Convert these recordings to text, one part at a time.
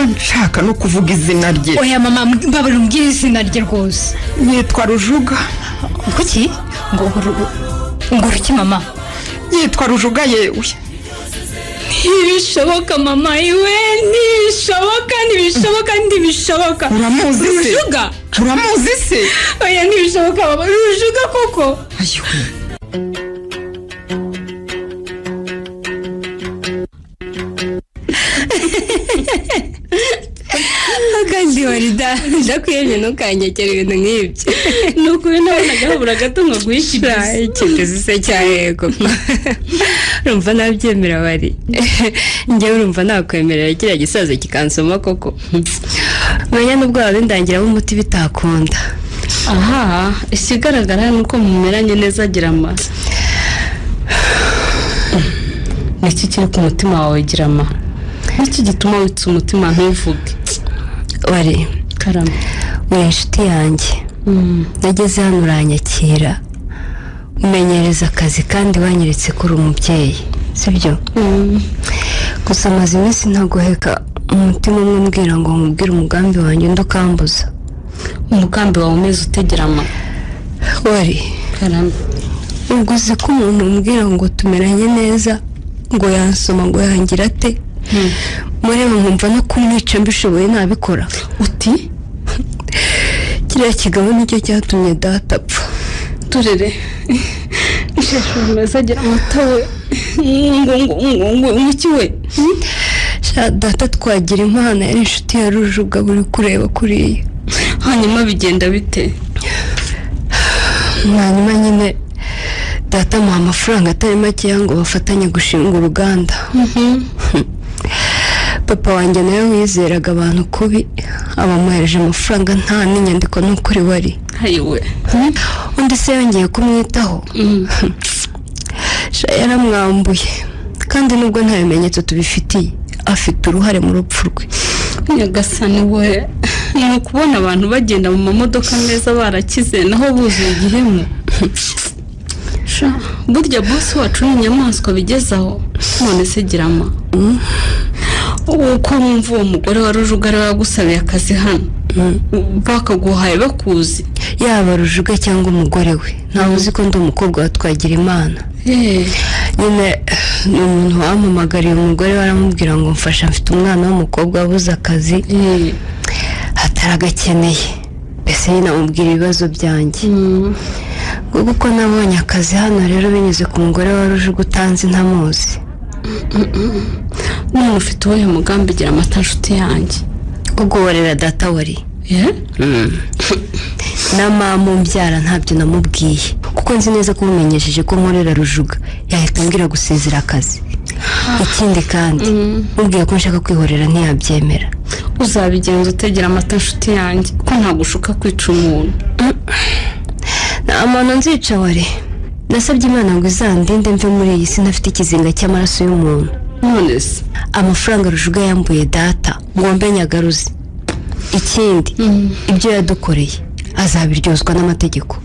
simba nshaka no kuvuga izina rye. Oya mama mbabara umbwire izina rye rwose. Yitwa Rujuga. Kuki? Ngo ruki mama? Yitwa Rujuga yewe. Ntibishoboka mama iwe, ntibishoboka. Uramuzi se? Rujuga? Uramuzi se? Oya ntibishoboka mama, Rujuga koko. Ayiwe. Kandi warida ndakwiyeje ntukanyekere ibintu nk'ibyo. Nukuri nabonaga habura gato ngo guhishira ikigezi se cyahego. Urumva nabyemera bari. Njye urumva nakwemerera kiriya gisaza kikansoma koko. Menya nubwo abindangira umuti bitakunda. Aha, ikigaragara nuko mumeranye neza agira ama. Niki kiri ku mutima wawe gira ama? Niki gituma witsa umutima ntuvuge? Wari Karama, we inshuti yanjye. Nageze hano uranyakira. Umenyereza akazi kandi wanyeretse ko uri umubyeyi. Sibyo? Gusa amaze iminsi ntaguheka umutima umwe mbwira ngo nkubwire umugambi wanjye ndukambuza. umugambi wawe umeze utegera ama. Wari Karama, ubwo uzi ko umuntu umbwira ngo tumeranye neza ngo yansoma ngo yangira ate? Mureba nkumva no kumwica mbishoboye nabikora. uti Kiriya kigabo nicyo cyatumye data apfa. turere. Isheshe meza agira amata we. Ngo we. Data twagira impano yari inshuti ya Rujuga buri kureba kuriya. Hanyuma bigenda bite? Hanyuma nyine data amuha amafaranga atari make ngo bafatanye gushinga uruganda. Papa wanjye nawe wizeraga abantu kubi abamuhereje amafaranga nta n'inyandiko n'ukuri wari. Hayiwe. Undi se yongeye kumwitaho. Yaramwambuye kandi nubwo nta bimenyetso tubifitiye afite uruhare mu rupfu rwe. Nyagasani we, ni ukubona abantu bagenda mu mamodoka meza barakize naho buzuye igihemu. Burya boss wacu ni inyamaswa bigezaho. None se gira ama. Uko wumva uwo mugore wa Rujuga ari wagusabiye akazi hano bakaguhaye bakuzi? Yaba Rujuga cyangwa umugore we ntawe uzi ko ndi umukobwa watwagira Imana. Nyine ni umuntu wampamagariye umugore waramubwira ngo mfasha mfite umwana w'umukobwa wabuze akazi ataragakeneye. Mbese nyine amubwira ibibazo byanjye. Kuko nabonye akazi hano rero binyuze ku mugore wa Rujuga utanzi ntamuzi. None ufite uwuhe mugambi gira amata nshuti yanjye? Ubwo warera data wari. Na mama umbyara ntabyo namubwiye kuko nzi neza ko mumenyesheje ko nkorera Rujuga yahita ambwira gusezera akazi. Ikindi kandi mubwiye ko nshaka kwihorera ntiyabyemera. Uzabigenza utegera amata nshuti yanjye ko ntagushuka kwica umuntu. Nta muntu nzica wari. Nasabye Imana ngo izandinde mve muri iyi si ntafite ikizinga cy'amaraso y'umuntu. None se amafaranga Rujuga yambuye data ngo mbe nyagaruzi. Ikindi ibyo yadukoreye azabiryozwa n'amategeko.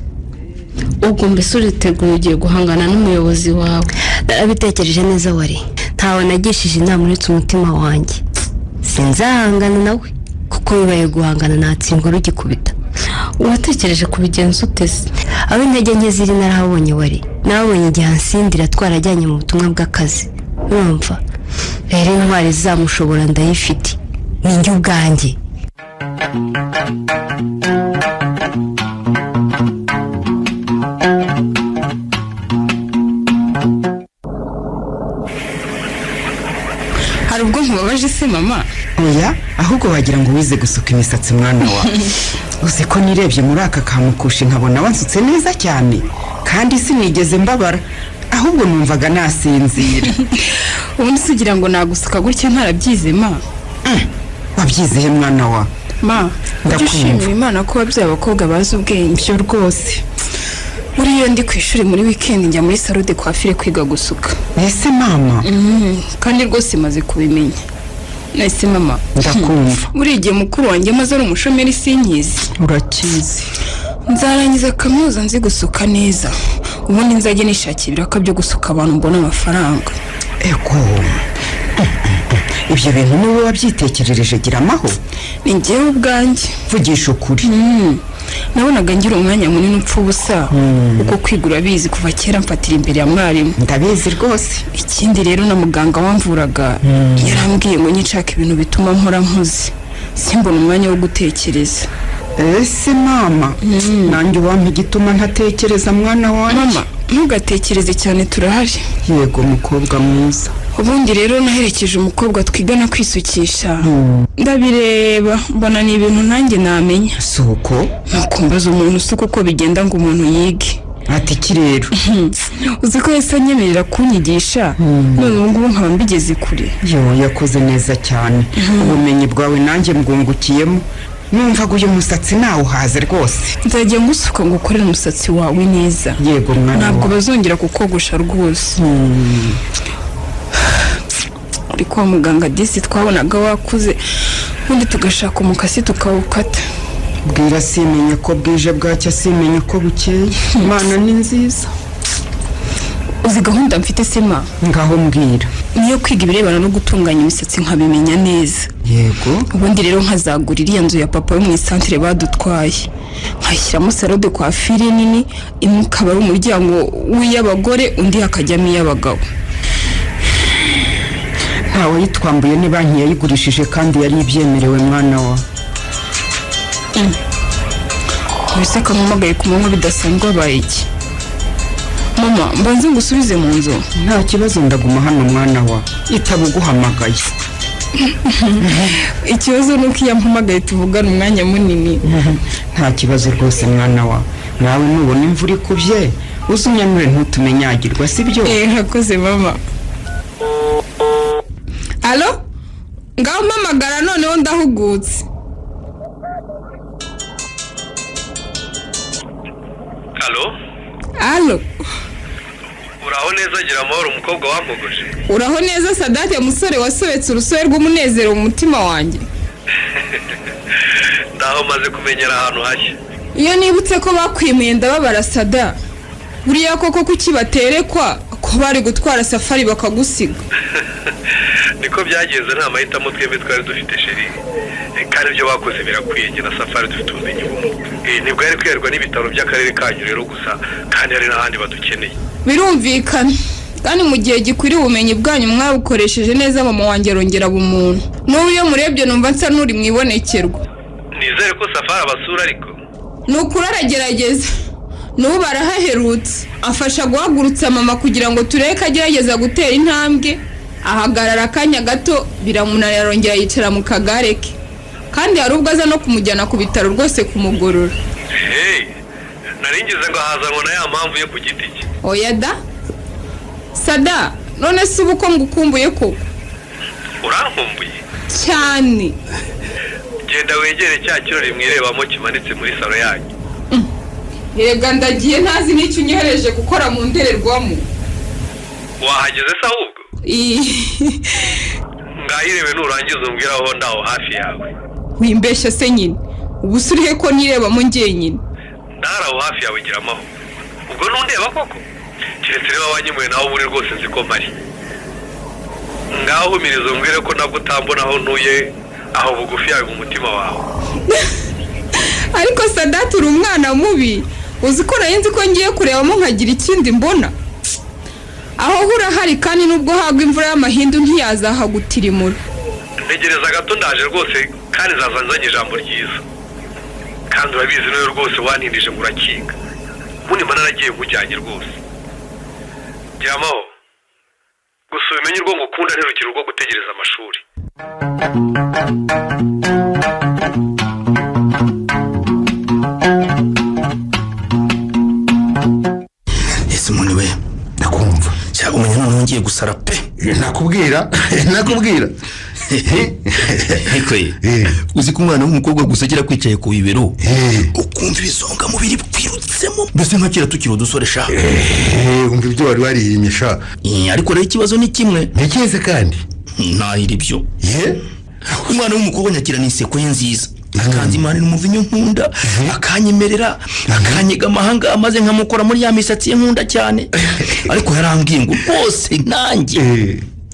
ubwo mbese uriteguye ugiye guhangana n'umuyobozi wawe? Narabitekereje neza wari. Ntawe nagishije inama uretse umutima wanjye. Sinzahangana nawe kuko bibaye guhangana natsindwa rugikubita. Watekereje kubigenza utese? Abo intege nke ziri narahabonye wari. Nabonye igihe ansindira twarajyanye mu butumwa bw'akazi. Urumva rero intwari zamushobora ndayifite ni njye ubwanjye. Hari ubwo nkubabaje se mama? Oya, ahubwo wagira ngo wize gusuka imisatsi mwana wa. Uzi ko nirebye muri aka kamukushi nkabona wansutse neza cyane kandi sinigeze mbabara. Ahubwo numvaga nasinzira. Ubundi sigira ngo nagusuka gutya ntarabyize ma. Wabyize mwana wa? Ma, ndashimira Imana ko wabyaye abakobwa bazi ubwenge. Byo rwose. Uriyo ndi ku ishuri muri weekend njya muri salon de coiffure kwiga gusuka. Ese mama? Kandi rwose maze kubimenya. Nese mama, ndakumva. Buri gihe mukuru wanjye maze ari umushomeri sinkizi. Urakizi. Nzarangiza kaminuza nzi gusuka neza. Ubundi nzajye nishakira ibiraka byo gusuka abantu mbona amafaranga. Ego. ibyo bintu niwe wabyitekerereje gira amaho ni njyewe ubwanjye vugisha ukuri nabonaga ngira umwanya munini upfa ubusa uko kwigura bizi kuva kera mfatira imbere ya mwarimu ndabizi rwose ikindi rero na muganga wamvuraga yarambwiye ngo nyicaka ibintu bituma mpora mpuze simbona umwanya wo gutekereza ese mama nanjye wampa igituma ntatekereza mwana wanjye mama ntugatekereze cyane turahari yego mukobwa mwiza ubundi rero naherekeje umukobwa twigana kwisukisha ndabireba mbona ni ibintu nanjye namenya suko nakumbaza umuntu usuka uko bigenda ngo umuntu yige ati iki rero uzi ko yese anyemerera kunyigisha none ubu ngubu nkaba mbigeze kure yakoze neza cyane ubumenyi bwawe nanjye mbwungukiyemo numvaga uyu musatsi nawe uhaze rwose nzajya ngusuka ngo ukorere umusatsi wawe neza yego mwana ntabwo bazongera kukogosha rwose ari kwa muganga disi twabonaga wakuze ubundi tugashaka umukasi tukawukata bwira simenya ko bwije bwacya simenya ko bukeye imana ni nziza uzi gahunda mfite sema ngaho mbwira niyo kwiga ibirebana no gutunganya imisatsi nkabimenya neza yego ubundi rero nkazagura iriya nzu ya papa yo mu isantere badutwaye nkashyiramo salo de coiffure nini imwe ukaba ari umuryango w'iy'abagore undi hakajyamo iy'abagabo ntawe yitwambuye ni banki yayigurishije kandi yari ibyemerewe mwana wa mbese akampamagaye ku manywa bidasanzwe abaye iki mama mbanze ngusubize mu nzu nta kibazo ndaguma hano mwana wa itaba uguhamagaye ikibazo ni uko iyo ampamagaye tuvugana umwanya munini nta kibazo rwose mwana wa nawe nubona imvura ikubye uzunyamure ntutumenyagirwa sibyo hakoze mama alo ngaho mpamagara noneho ndahugutse alo uraho neza gira amahoro umukobwa wampogoje uraho neza Sadate musore wasobetse urusobe rw'umunezero mu mutima wanjye ndaho maze kumenyera ahantu hashya iyo nibutse ko bakwimuye ndababara Sada buriya koko kuki baterekwa ko bari gutwara safari bakagusiga niko byagenze nta mahitamo twembi twari dufite sheri kandi ibyo bakoze birakwiye njye na safari dufite ubumenyi bumwe nibwo yari kwerwa n'ibitaro by'akarere kanyu rero gusa kandi hari n'ahandi badukeneye birumvikana kandi mu gihe gikwiriye ubumenyi bwanyu mwabukoresheje neza mama wanjye arongera bumuntu n'ubu iyo murebye numva nsa n'uri mwibonekerwa nizere ko safari abasura ariko ni ukuri aragerageza n'ubu barahaherutse afasha guhagurutsa mama kugira ngo turebe ko agerageza gutera intambwe ahagarara akanya gato biramunanira arongera yicara mu kagare ke kandi hari ubwo aza no kumujyana ku bitaro rwose kumugorora naringize ngo ahazanwa na ya mpamvu yo ku giti cye oya da Sada none se ubu ko ngukumbuye koko urankumbuye cyane genda wegere cya kirori mwirebamo kimanitse muri salo yanyu yega ndagiye ntazi n'icyo unyohereje gukora mu ndorerwamo wahageze se ahubwo ngahirebe nurangiza umbwira aho ndaho hafi yawe wimbeshya se nyine ubu urihe ko nirebamo njyenyine ndahari aho hafi yawe gira amahoro ubwo nundeba koko keretse niba wanyemuye nawe uburi rwose nzi ko mpari ngaho humiriza umbwire ko nabwo utambona aho ntuye aho bugufi yawe mu mutima wawe ariko Sadate uri umwana mubi uzi ko nzi ko ngiye kurebamo nkagira ikindi mbona aho urahari kandi nubwo hagwa imvura y'amahindu ntiyazahagutirimura ntegereza gato ndaje rwose kandi nzazanye ijambo ryiza kandi urabizi nawe rwose wantindije ngo urakinga munima naragiye nkujyanye rwose gira amahoro gusa ubimenye urwo ngukunda ntirukire urwo gutegereza amashuri ese umuntu we ndakumva cyangwa umenye noneho ngiye gusara pe nakubwira uzi ko umwana w'umukobwa gusa agira kwicaye ku bibero ukumva ibisonga mubiri bwirutsemo mbese nka kera tukiri udusore sha umva ibyo wari wariyimisha ariko rero ikibazo ni kimwe ntekereze kandi ntahira ibyo umwana w'umukobwa nyakira ni inseko ye nziza akanze imana n'umuvinyo nkunda akanyemerera akanyega amahanga amaze nkamukora muri ya misatsi ye nkunda cyane ariko yarambwiye ngo rwose nanjye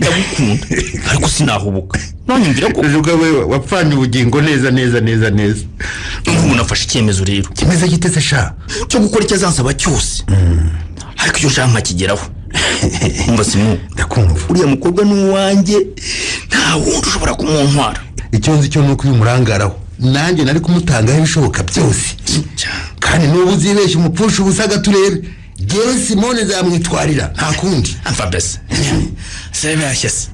ndagukunda ariko sinahubuka nanyumvira ko rujuga we wapfanye ubugingo neza neza neza neza. umuntu nafashe icyemezo rero kimeze giteze sha cyo gukora icyo azansaba cyose ariko iyo nshaka nkakigeraho umva Simon ndakumva uriya mukobwa n'uwanjye nta wundi ushobora kumuntwara. icyo nzi cyo nuko uyu murangaraho nanjye nari kumutangaho ibishoboka byose kandi n'ubu uzibeshya umupfusha ubusaga turebe jewe Simone zamwitwarira nta kundi amfa bese sebe yashyase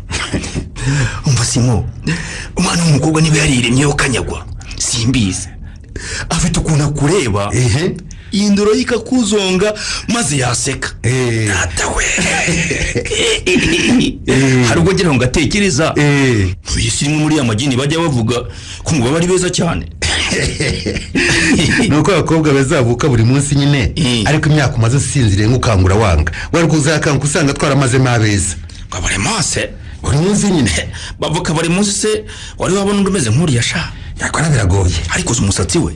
umva Simon umwana w'umukobwa niba yariremyeho kanyagwa simbizi afite ukuntu akureba indoro yikakuzonga maze yaseka datawe hari ubwo ngira ngo ngatekereza isi imwe muri amagini bajya bavuga ko ngo baba ari beza cyane nuko abakobwa bazavuka buri munsi nyine ariko imyaka umaze usinziriye nk'ukangura wanga wari kuzakanga usanga twaramazemo abeza buri munsi buri munsi nyine bavuka buri munsi se wari wabona undi umeze nk'uriya sha yakora biragoye ariko uzi umusatsi we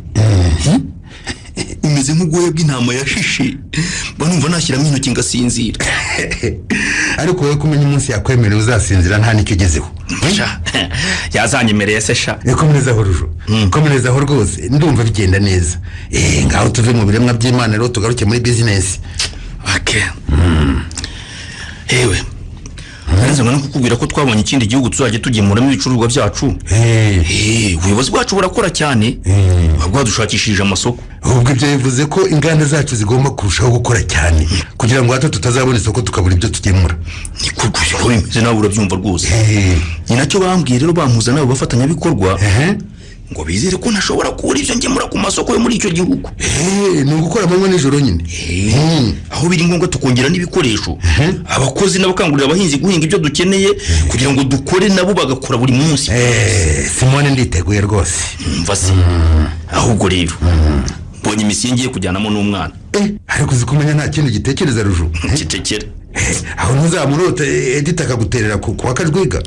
umeze nk'ubwoya bw'intama yashishe banumva nashyiramo intoki ngasinzira ariko wowe kumenya umunsi yakwemerera uzasinzira nta nicyo ugezeho yazanyemereye se sha komerezaho rujo komerezaho rwose ndumva bigenda neza ngaho tuve mu biremwa by'Imana rero tugaruke muri business. Okay. Ewe nzi no kukubwira ko twabonye ikindi gihugu tuzajya tugemuramo ibicuruzwa byacu. Ubuyobozi bwacu burakora cyane bwadushakishije amasoko. Ubwo ibyo bivuze ko inganda zacu zigomba kurushaho gukora cyane kugira ngo hato tutazabona isoko tukabura ibyo tugemura. Niko bimeze nawe urabyumva rwose. Ni nacyo bambwiye rero bamuza nabo bafatanya bikorwa ngo bizere ko ntashobora kubura ibyo ngemura ku masoko yo muri icyo gihugu. Ni ugukora amanywa n'ijoro nyine. Aho biri ngombwa tukongera n'ibikoresho abakozi n'abakangurira abahinzi guhinga ibyo dukeneye kugira ngo dukore nabo bagakora buri munsi. Simone nditeguye rwose. Mva se ahubwo rero mbonye imisingi ngiye kujyanamo n'umwana. Ariko uzikumenya nta kintu gitekereza ruju gitekera aho ntuzamurota Edith akaguterera ku wakajwiga.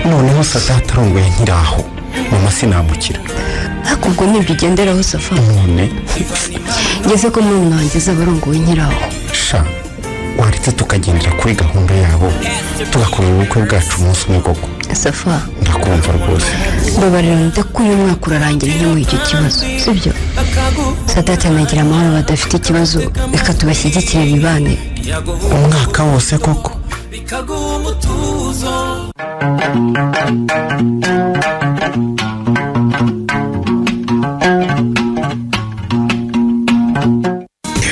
noneho Sadata arongoye nkiraho mama sinamukira ariko ubwo nibyo ugenderaho Safa none ngeze ko murumuna wanjye azaba arongoye nkiraho sha waretse tukagendera kuri gahunda yabo tugakorera ubukwe bwacu umunsi umwe koko Safa ndakumva rwose mbabarira ndakuri uyu mwaka urarangira nkemuye icyo kibazo sibyo Sadata nagira amahoro badafite ikibazo reka tubashyigikire bibane umwaka wose koko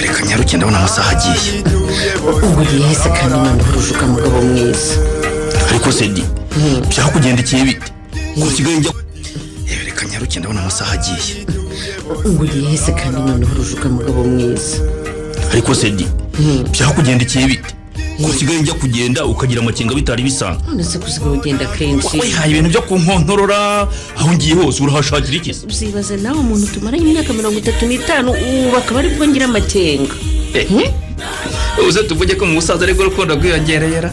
reka nyaruke ndabona amasaha agiye ubu yihese kandi noneho urujuka mugabo mwiza ariko Sedi byakugendekeye bite kusigaye njya reka nyaruke ndabona amasaha agiye ubu yihese kandi noneho urujuka mugabo mwiza ariko Sedi byakugendekeye bite kusigaye njya kugenda ukagira amakenga bitari bisanzwe none se kusigaye ugenda kenshi wihaye ibintu byo kunkontorora aho ngiye hose urahashakira iki uzibaze nawe umuntu tumaranye imyaka 35 ubu bakaba ari bwo ngira amakenga uze tuvuge ko mu busaza ariko urukundo rwiyongerera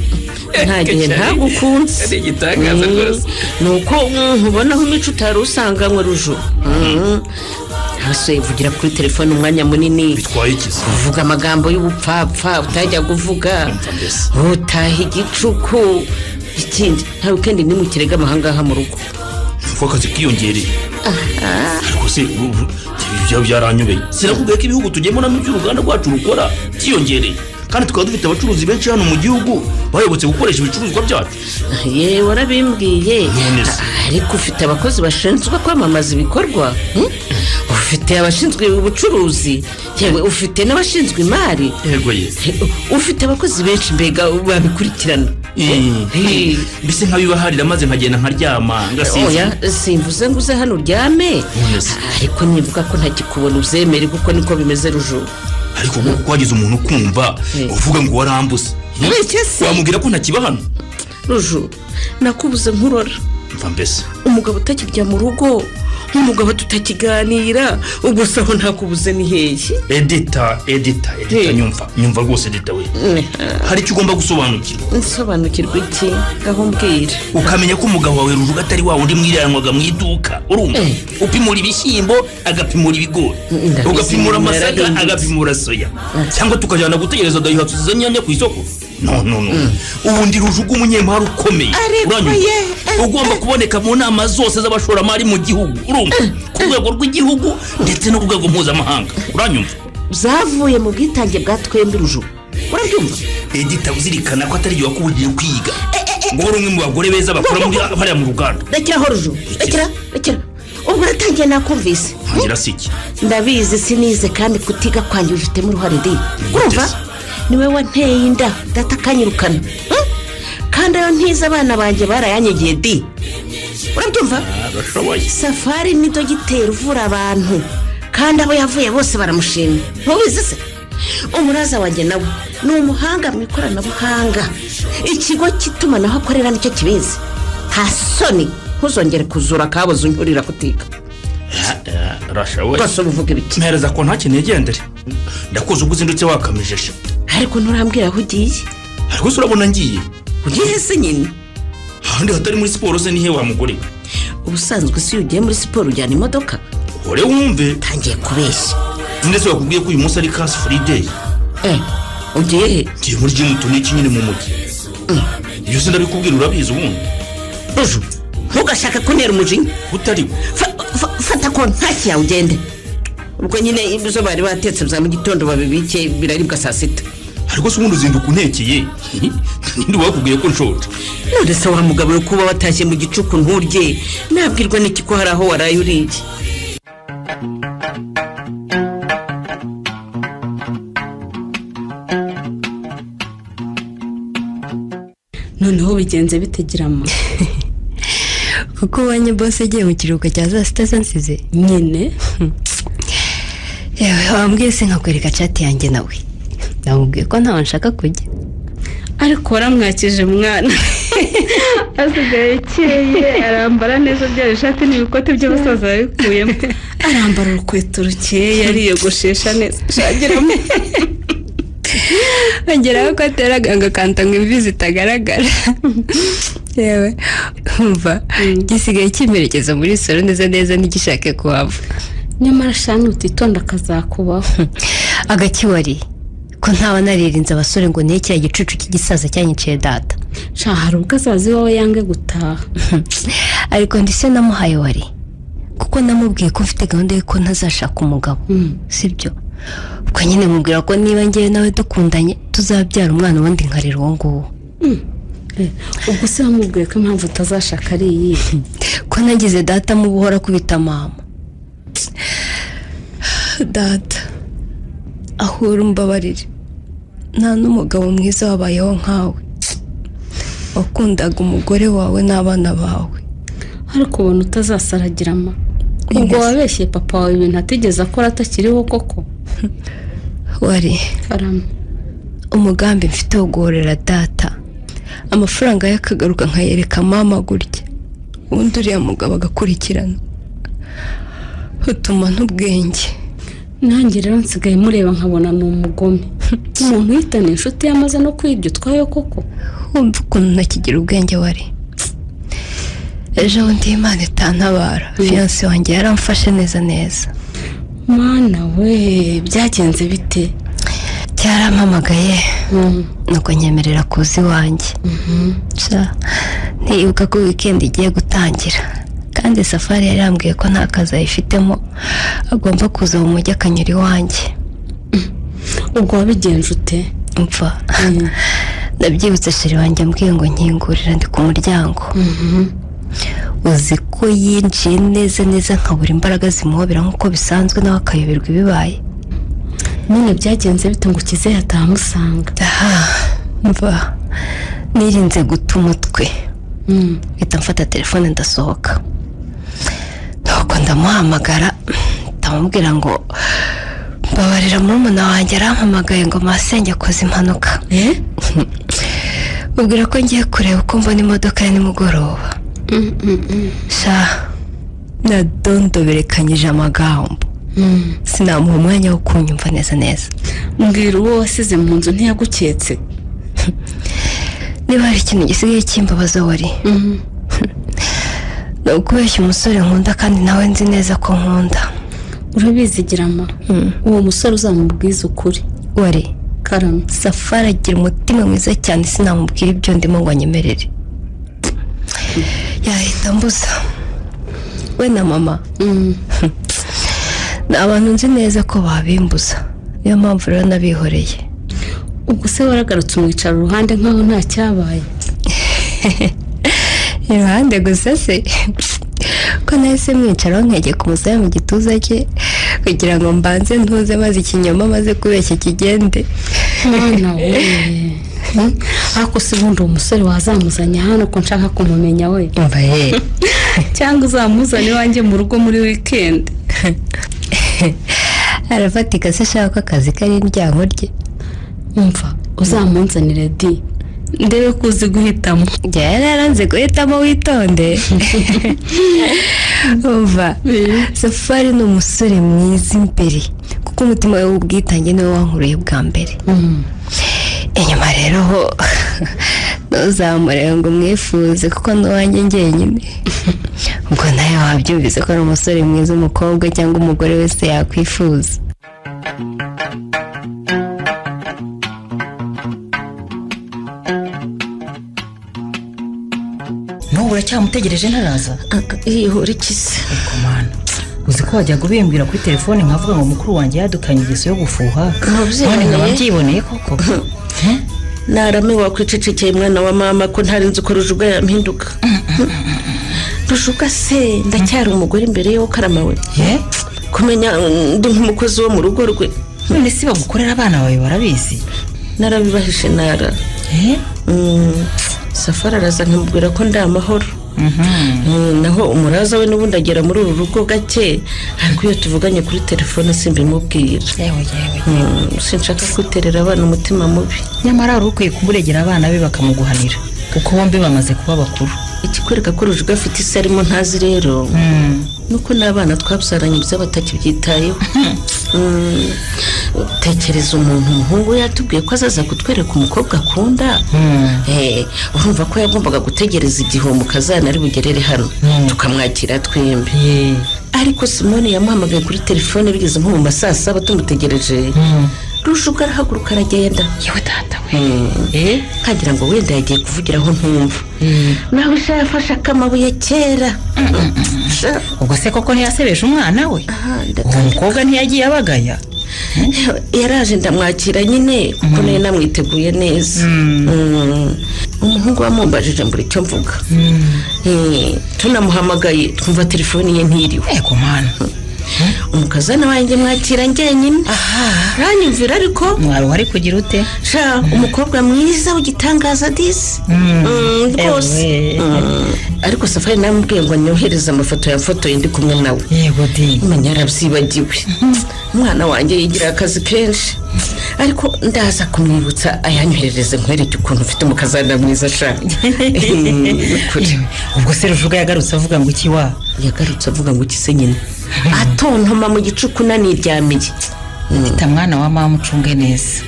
nta gihe ntagukunze ari igitangaza rwose nuko nkubonaho imico utari usanganywe rujo hasi vugira kuri telefone umwanya munini bitwaye iki uvuga amagambo y'ubupfapfa utajya kuvuga utaha igicuku ikindi nta weekend nimukirega amahanga mu rugo uko akazi kiyongereye ariko se ibyo byaranyobeye sinakubwiye ko ibihugu tugiyemo na by'uruganda rwacu rukora kiyongereye kandi tukaba dufite abacuruzi benshi hano mu gihugu bayobotse gukoresha ibicuruzwa byacu ye warabimbwiye ariko ufite abakozi bashinzwe kwamamaza ibikorwa ufite abashinzwe ubucuruzi yewe ufite n'abashinzwe imari yego ye ufite abakozi benshi mbega babikurikirana mbese nkabibaharira maze nkagenda nkaryama ngasinzira oya simvuze ngo uze hano uryame ariko nivuga ko ntakikubona uzemere kuko niko bimeze rujo ariko kuko wagize umuntu kumva uvuga ngo warambuse wamubwira ko ntakiba hano rujo nakubuze nkurora mva mbese umugabo utakirya mu rugo nk'umugabo tutakiganira ubwo saho ntakubuze ni hehe Edita nyumva rwose Edita we hari icyo ugomba gusobanukirwa nsobanukirwa iki gaho mbwira ukamenya ko umugabo wawe rujuga atari wa wundi mwiranwaga mu iduka urumva upimura ibishyimbo agapimura ibigori ugapimura amasaka agapimura soya cyangwa tukajyana gutegereza dayihatsu zizanyanya ku isoko no ubundi rujuga umunyemari ukomeye uranyumva ugomba kuboneka mu nama zose z'abashoramari mu gihugu urumva ku rwego rw'igihugu ndetse no ku rwego mpuzamahanga uranyumva zavuye mu bwitange bwa twembi rujo urabyumva Edita uzirikana ko atari wakubugiye kwiga ngo uri umwe mu bagore beza bakora muri hariya mu ruganda rekeraho rujo rekera ubwo uratangiye nakumvise ngira siki ndabizi sinize kandi kutiga kwanjye ufitemo uruhare ndi urumva niwe wanteye inda data kanyirukana kandi ayo ntiza abana banjye barayanyegeye di urabyumva Safari ni dogiteri uvura abantu kandi abo yavuye bose baramushima ntubizi se umuraza wanjye nawe ni umuhanga mu ikoranabuhanga ikigo cy'itumanaho akorera nicyo kibizi nta soni ntuzongere kuzura kabuze unyurira kutiga rashawe rwose ubivuga ibiki mpereza ko nta kintu yigendere ndakuze ubwo uzindutse wakamijeje ariko nturambwira aho ugiye ariko se urabona ngiye ugiye se nyine ahandi hatari muri siporo se nihe wa mugore ubusanzwe si ugiye muri siporo ujyana imodoka ore wumve tangiye kubeshya ndetse wakubwiye ko uyu munsi ari class free day ugiye he ngiye muri gym tuniki nyine mu mujyi iyo se ndabikubwira urabizi ubundi rujo ntugashaka kuntera umujinya utari fata ko ntaki yawe ugende ubwo nyine ibyo bari batetse bya mu gitondo babibike biraribwa saa sita ariko se ubundi uzinduka untekeye ninde wakubwiye ko nshonje none se wa mugabo yo kuba watashye mu gicuku nturye nabwirwa n'iki ko hari aho waraye uriye noneho bigenze bitegirama kuko ubonye bose agiye mu kiruhuko cya saa sita zansize nyine yewe wambwiye se nkakwereka chat yanjye nawe namubwiye ko ntawe nshaka kujya ariko waramwakije mwana asigaye akeye arambara neza bya ishati n'ibikote by'abasaza babikuyemo arambara urukweto rukeye ariyogoshesha neza shagiramo ageraho ko ateraga agakanta ngo imvi zitagaragara yewe umva gisigaye kimerekeza muri salo neza neza ntigishake kuhava. nyamara shani utitonda akazakubaho. Agakiwari ko ntaba naririnze abasore ngo niye kiriya gicucu cy'igisaza cyanyiciye data. Hari ubwo azazi wowe yange gutaha. Ariko ndise namuhaye wari kuko namubwiye ko mfite gahunda y'uko ntazashaka umugabo. Sibyo ubwo nyine mubwira ko niba ngiye nawe dukundanye tuzabyara umwana wundi nkarira uwo nguwo. Ubwo se wamubwiye ko impamvu utazashaka ari iyi? Ko nagize data mu buhora kubita mama. Data ahura umbabarire, nta n'umugabo mwiza wabayeho nkawe, wakundaga umugore wawe n'abana bawe. Ariko ubona utazasaragirama. Ubwo wabeshye papa wawe ibintu atigeze akora atakiriho koko? Wari umugambi mfite wo guhorera data, amafaranga yakagaruka nkayereka mama gutya, ubundi uriya mugabo agakurikirana, utuma n'ubwenge. Nanjye rero nsigaye mureba nkabona ni umugome. Umuntu uhitana inshuti yamaze no kwibyo twayo koko. Wumva ukuntu ntakigira ubwenge wari. Ejo bundi Imana itantabara, fiyanse wanjye yaramfashe neza neza. Mana we, byagenze bite? Cyarampamagaye nuko nyemerera kuza iwanjye. Ntibuka ko weekend igiye gutangira, kandi safari yari yambwiye ko nta kazi ayifitemo, agomba kuza mu mujyi akanyura iwanjye. Ubwo wabigenje ute? Mva ndabyibutse sheri wanjye ambwiye ngo nkingurira ndi ku muryango. Uzi ko yinjiye neza neza nkabura imbaraga zimuhobera nk'uko bisanzwe nawe akayoberwa ibibaye. None byagenze bite ngo ukize yatamusanga? Mva nirinze guta umutwe, mpita mfata telefone ndasohoka, nuko ndamuhamagara ndamubwira ngo mbabarira murumuna wanjye arampamagaye ngo masenge akoze impanuka. Mubwira ko ngiye kureba uko mbona imodoka ya nimugoroba. Nadondoberekanyije amagambo, sinamuha umwanya wo kunyumva neza neza. Mbwira uwo wasize mu nzu ntiyaguketse? Niba hari ikintu gisigaye kimbabaza wari, ni ukubeshya umusore nkunda kandi nawe nzi neza ko nkunda. Urabizigirama uwo musore uzamubwiza ukuri. Wari Karame, Safari agira umutima mwiza cyane, sinamubwira ibyo ndimo ngo anyemerere. Yahita mbuza we na mama. Ni abantu nzi neza ko babimbuza, niyo mpamvu rero nabihoreye. Ubwo se waragarutse umwicara uruhande nkaho nta cyabaye? Iruhande gusa se ko nahise mwicaraho nkegeka umusaya mu gituza cye kugira ngo mbanze ntuze maze ikinyoma maze kubeshya kigende. Mwana we, ariko se ubundi uwo musore wazamuzanye hano ko nshaka kumumenya we? Umva ye, cyangwa uzamuzane iwanjye mu rugo muri weekend? arafatika se ashaka ko akazi kari indyango rye. Umva uzamunzanire di, ndebe ko uzi guhitamo. Yararanze guhitamo, witonde. Umva Safari ni umusore mwiza imbere, kuko umutima we w'ubwitange niwe wankuruye bwa mbere. Inyuma rero ho ntuzamurebe ngo mwifuze kuko n'uwanjye njyenyine. Ubwo nawe wabyumvise ko ari umusore mwiza umukobwa cyangwa umugore wese yakwifuza. N'ubu uracyamutegereje ntaraza? Ihora ikize. Komana, uzi ko wajya gubimbwira kuri telefone nkavuga ngo mukuru wanjye yadukanye ingeso yo gufuha, none nkaba mbyiboneye koko. Narame wakwicecekeye mwana wa mama ko ntari nzi ko Rujuga yampinduka. Rujuga se ndacyari umugore imbere yo Karama we? Kumenya ndi nk'umukozi wo mu rugo rwe. None si bagukorera abana bawe barabizi? Narabibahishe nara. Safari araza nkamubwira ko ndi amahoro. Naho umuraza we n'ubundi agera muri uru rugo gake, ariko iyo tuvuganye kuri telefone simbimubwira. Sinshaka kwiterera abana umutima mubi. Nyamara ari ukwiye kumuregera abana be bakamuguhanira, kuko bombi bamaze kuba bakuru. ikikwereka ko Rujuga afite isi arimo ntazi rero nuko n'abana twabyaranye ibyo batakibyitayeho. Tekereza umuntu umuhungu yatubwiye ko azaza kutwereka umukobwa akunda. Urumva ko yagombaga gutegereza igihe umukazana ari bugerere hano tukamwakira twembi. Ariko Simone yamuhamagaye kuri telefone bigeze nko mu masaa 7 tumutegereje. Rujuga arahaguruka aragenda. Yewe data we. Kagira ngo wenda yagiye kuvugiraho ntumva. Nawe sha yafashe akamabuye kera. Ubwo se koko ntiyasebesha umwana we? Umukobwa ntiyagiye abagaya. Yaraje ndamwakira nyine kuko nayo namwiteguye neza. Umuhungu wamumbajije mbura icyo mvuga. Tunamuhamagaye twumva telefone ye ntiriwe. Eko mana. Umukazana wanjye mwakira njyenyine. Ranyumvira ariko mwari wari kugira ute? Sha umukobwa mwiza w'igitangaza disi. Rwose. Ariko Safari namubwiye ngo nyohereze amafoto ya foto ndi kumwe nawe. Yego di. Menya yarabyibagiwe. Umwana wanjye yigira akazi kenshi. Ariko ndaza kumwibutsa ayanyohereze nkwereke ukuntu ufite umukazana mwiza sha. Ubwo se Rujuga yagarutse avuga ngo iki wa? Yagarutse avuga ngo iki se nyine? Atontoma mu gicuku naniryamiye. Ita mwana wa mama ucunge neza.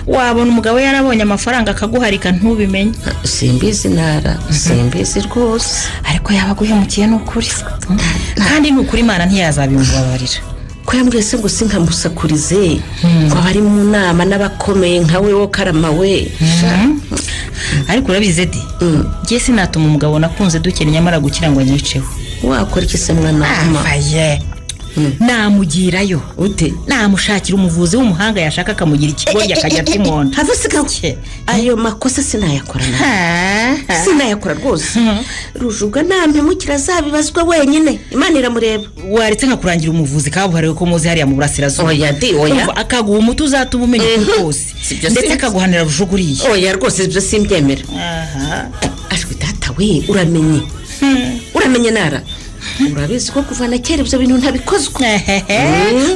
Wabona umugabo yarabonye amafaranga akaguharika ntubimenye. Simbizi nara, simbizi rwose. Ariko yabaguhemukiye n'ukuri. Kandi n'ukuri Imana ntiyazabimbabarira. Ko yambwiye se ngo sinkamusakurize ko bari mu nama n'abakomeye nkawe wo Karama we. Ariko urabize di ngiye sinatuma umugabo nakunze dukene nyamara gukira ngo anyiceho. Wakora iki se mwana mama? Aye. Namugirayo ute namushakira umuvuzi w'umuhanga yashaka akamugira ikigorya akajya timona. Havusikaye ayo makosa sinayakora na. Sinayakora rwose. Rujuga nampemukira zabibazwa wenyine Imana iramureba. Waretse nkakurangira umuvuzi kabuhariwe ko muzi hariya mu burasirazuba. Oya di oya. Akaguha umuti uzatuma umenya rwose. Ndetse akaguhanira Rujuguriye. Oya rwose ibyo simbyemera. Ashwe data we uramenye. Uramenye nara. Urabizi ko kuva na kera ibyo bintu ntabikozwe.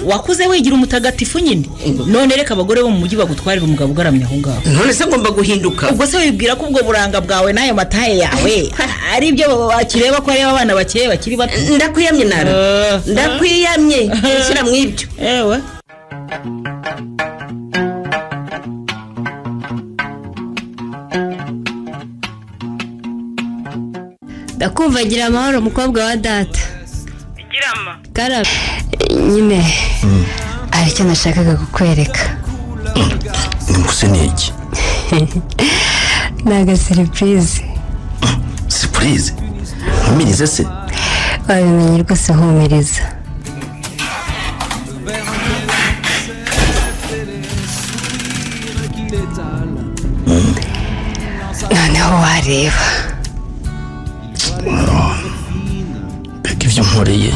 Wakuze wigira umutagatifu nyine. None reka abagore bo mu mujyi bagutwarira umugabo ugaramye aho ngaho. None se ngomba guhinduka. Ubwo se wibwira ko ubwo buranga bwawe nayo mataye yawe ari byo bakireba ko ari abana bakeye bakiri bato. Ndakwiyamye nara. Ndakwiyamye. Shyira mu ibyo. Ewe. Ndakumva gira amahoro mukobwa wa data. Girama. Karabe. Nyine. Ari cyo nashakaga kukwereka. Nimuse niki? Naga surprise. Surprise? Humirize se? Wabimenye rwose humiriza. Noneho wareba. Beka ibyo nkoreye.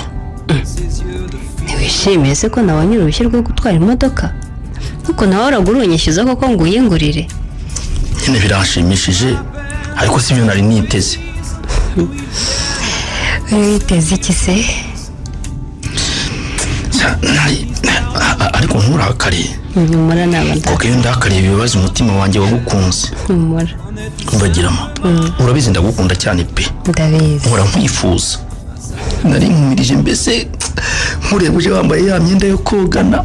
Ntiwishimiye se ko nabonye uruhushya rwo gutwara imodoka? Nuko nawe uragurunyishyuza koko ngo uyingurire? Nyine biranshimishije ariko si byo nari niteze. Witeze iki se? Ariko nturakare. Nyumura nabanda. Kuko iyo ndakariye ibibazo umutima wanjye wagukunze. Nyumura. Mbagiramo. Urabizi ndagukunda cyane pe. Ndabizi. Nkora nkwifuza. Nari nkumirije mbese nkureba uje wambaye ya myenda yo kogana.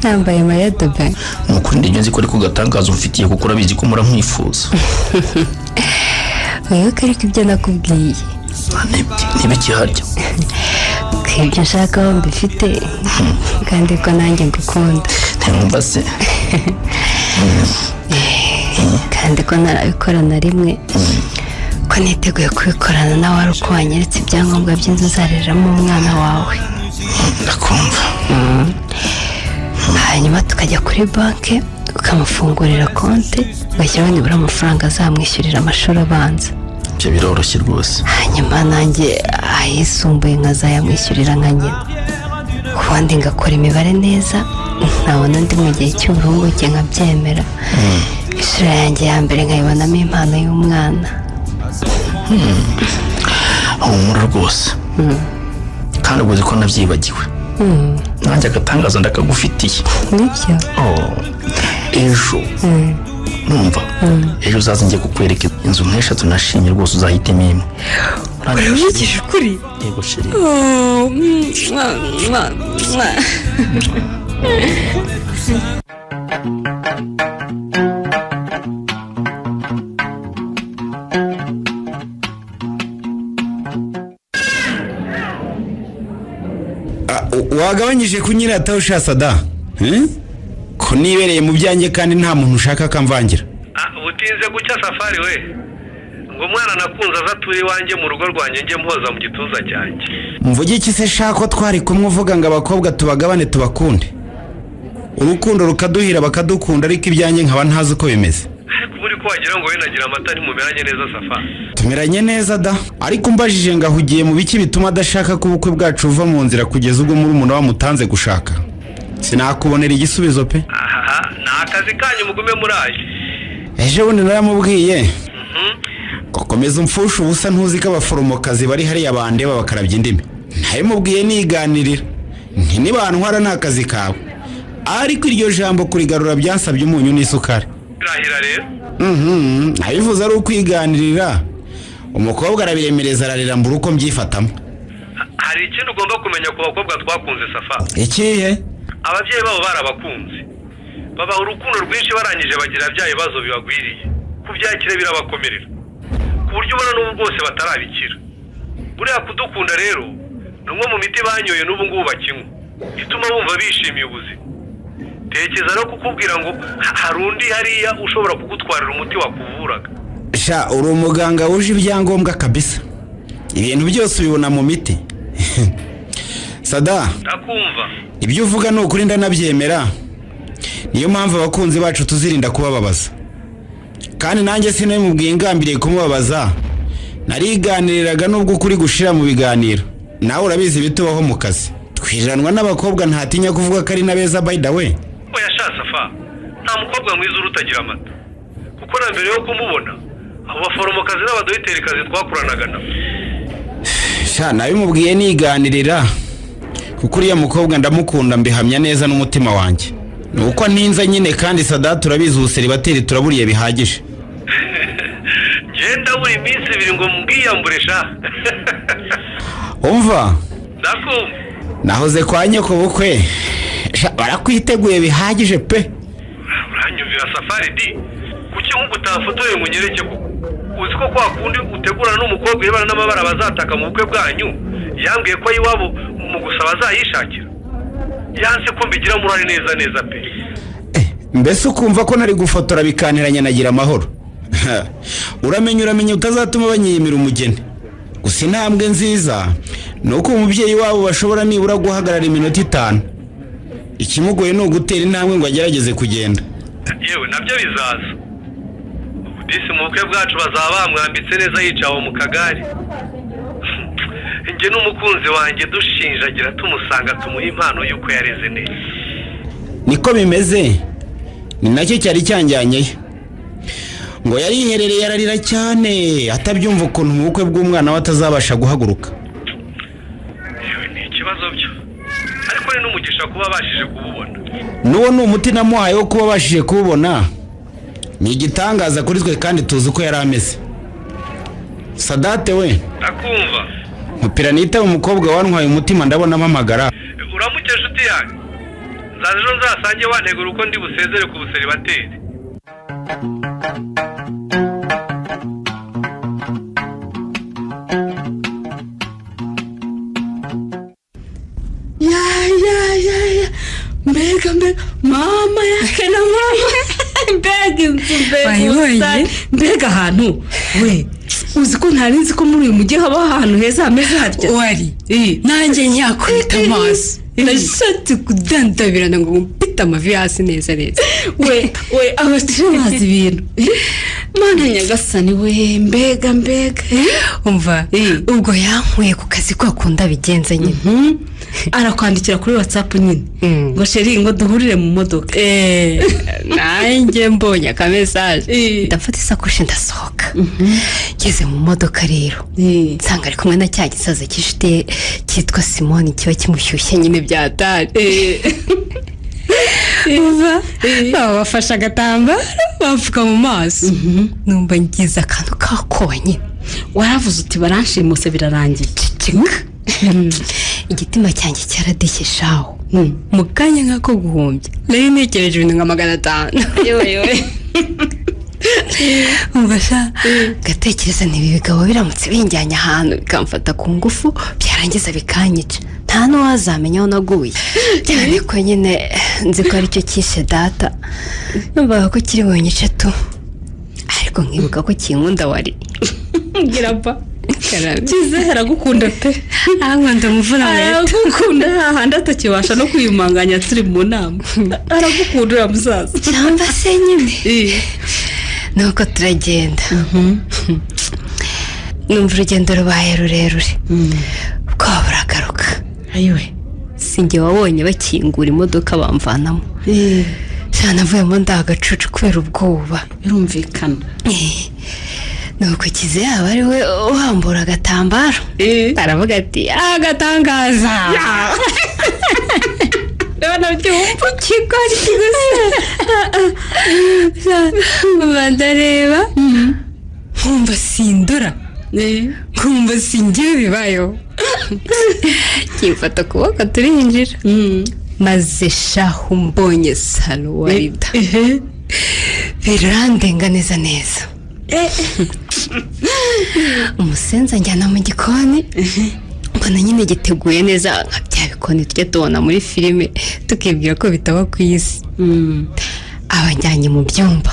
Nambaye mayadobe. Nukuri ndijye nzi ko ari kugatangaza umfitiye kuko urabizi ko mura nkwifuza. Oya kariko ibyo nakubwiye. Nibiki harya? Ibyo nshaka aho mbifite kandi ko nanjye ngukunda. Ntumva se? Kandi ko narabikora na rimwe ko niteguye kubikorana nawe ari uko wanyeretse ibyangombwa by'inzu uzareramo umwana wawe. Ndakumva. Hanyuma tukajya kuri banki ukamufungurira konti ugashyiraho nibura amafaranga azamwishyurira amashuri abanza. Ibyo biroroshye rwose. Hanyuma nanjye ayisumbuye nkazayamwishyurira nka nyina. Ubundi ngakora imibare neza nkabona ndi mu gihe cy'uburumbuke nkabyemera. Isura yanjye ya mbere nkayibonamo impano y'umwana. Humura rwose. Kandi ubuze ko nabyibagiwe. Nanjye agatangaza ndakagufitiye. Nibyo? Ejo numva ejo uzaza njye kukwereka inzu nk'eshatu nashimye rwose uzahitemo imwe urabigije ukuri yego sheri wagabanyije kunyirata ushasa da ko nibereye mu byanjye kandi nta muntu ushaka akamvangira utinze gucya Safari we ngo umwana nakunze aza turi iwanjye mu rugo rwanjye njye mpoza mu gituza cyanjye mvuge iki se shako twari kumwe uvuga ngo abakobwa tubagabane tubakunde urukundo rukaduhira bakadukunda ariko ibyanjye nkaba ntazi uko bimeze ariko muri ko wagira ngo we nagira amata ntimumeranye neza Safari tumeranye neza da ariko umbajije ngo ahugiye mu biki bituma adashaka ko ubukwe bwacu buva mu nzira kugeza ubwo muri umuntu wamutanze gushaka sinakubonera igisubizo pe ni akazi kanyu mugume murayo ejo bundi naramubwiye komeza umfusha ubusa ntuzi ko abaforomokazi bari hariya bandeba bakarabya indimi ntabimubwiye niganirira ntibantwara ni akazi kawe ariko iryo jambo kurigarura byansabye umunyu n'isukari irahira rero nabivuze ari ukwiganirira umukobwa arabiremereza ararira mbura uko mbyifatamo hari ikintu ugomba kumenya ku bakobwa twakunze Safari ikihe ababyeyi babo barabakunze babaha urukundo rwinshi barangije bagira bya bibazo bibagwiriye kubyakira birabakomerera ku buryo ubona n'ubu bwose batarabikira buriya kudukunda rero ni umwe mu miti banyoye n'ubu ngubu bakinywa ituma bumva bishimiye ubuzima tekereza no kukubwira ngo hari undi hariya ushobora kugutwarira umuti wakuvuraga sha uri umuganga wuje ibyangombwa kabisa ibintu byose ubibona mu miti Sada ndakumva ibyo uvuga ni ukuri ndanabyemera niyo mpamvu abakunzi bacu tuzirinda kubababaza kandi nanjye sinabimubwiye ngambiriye kumubabaza nariganiriraga nubwo ukuri gushira mu biganiro nawe urabizi bitubaho mu kazi twiranwa n'abakobwa ntatinya kuvuga ko ari nabeza by the way oya sha Safa nta mukobwa mwiza urutagira amata kuko na mbere yo kumubona abo baforomokazi n'abadohiterikazi twakuranaga nabo sha nabimubwiye niganirira kuko uriya mukobwa ndamukunda mbihamya neza n'umutima wanjye nuko ninza nyine kandi Sadatu urabizi ubuseribateri turaburiye bihagije genda buri minsi ibiri ngo mbwiyambure sha umva ndakumva nahoze kwa nyoko bukwe barakwiteguye bihagije pe uranyumvira Safari di kuki nk'uko utafotoye ngo nyereke ko uzi ko kwa kundi utegurana n'umukobwa ibara n'amabara bazataka mu bukwe bwanyu yambwiye ko iwabo mu gusaba azayishakira yanse ko mbigira murari neza pe mbese ukumva ko nari gufotora bikaniranya nagira amahoro uramenye utazatuma banyiyimira umugeni gusa intambwe nziza ni uko umubyeyi wabo bashobora nibura guhagarara iminota 5 ikimugoye ni ugutera intambwe ngo agerageze kugenda yewe nabyo bizaza disi mu bukwe bwacu bazaba bamwambitse neza yicaye mu kagari njye n'umukunzi wanjye dushinjagira tumusanga tumuha impano y'uko yareze neza niko bimeze ni nacyo cyari cyanjyanyeyo ngo yariherereye ararira cyane atabyumva ukuntu mu bukwe bw'umwana we atazabasha guhaguruka ni ikibazo byo ariko ni n'umugisha kuba bashije kububona n'uwo ni umuti namuhaye wo kuba bashije kububona ni igitangaza kuri twe kandi tuzi uko yari ameze Sadate we ndakumva mupira nita umukobwa wantwaye umutima ndabona amamagara uramuke nshuti yanjye nzaje ejo nzasange wantegura uko ndi busezere ku buseribateri ya mbega mama yake na mama mbega inzu mbega ahantu we uzi ko ntari nzi ko muri uyu mujyi haba ahantu heza hameze hatya wari nanjye nyakwita amaso nashatse kudandabirana ngo mpite amavi hasi neza we abasore bazi ibintu mana nyagasani we mbega umva ubwo yankuye ku kazi ko akunda bigenza nyine arakwandikira kuri WhatsApp nyine ngo sheri ngo duhurire mu modoka nanjye mbonye akamesaje ndafata isakoshi ndasohoka ngeze mu modoka rero nsanga ari kumwe na cya gisaza cyitwa Simoni kiba kimushyushye nyine byatari baba bafashe agatambaro bapfuka mu maso numva ngize akantu kakobanye waravuze uti baranshimuse birarangiye igitima cyanjye cyaradekeshaho mu kanya nk'ako guhumbya nari ntekereje ibintu nka 500 yewe mbasha gatekereza n'ibi bigabo biramutse binjyanye ahantu bikamfata ku ngufu byarangiza bikanyica nta n'uwazamenya aho naguye cyane ko nyine nzi ko aricyo kishe data numvaga ko kiri bunyice tu ariko nkibuka ko kinkunda wari girapa kizehera gukunda pe nkunda muvuna leta gukunda hahandi atakibasha no kwiyumanganya turi mu nama aragukundira musaza cyangwa se nyine nuko turagenda numva urugendo rubaye rurerure bwaba buragaruka ayiwe sinjye wabonye bakingura imodoka bamvanamo cyane avuyemo ndagacucu kubera ubwoba birumvikana nuko kize yaba ari we uhambura agatambaro aravuga ati agatangaza nabyumva kigori bandareba nkumva sindura nkumva singiye bibayo kimfata kuboko turinjira maze shahu mbonye Salwarida birandenga neza neza umusenza njyana mu gikoni mbona nyine giteguye neza nka bya bikoni tujya tubona muri filime tukibwira ko bitaba ku isi abajyanye mu byumba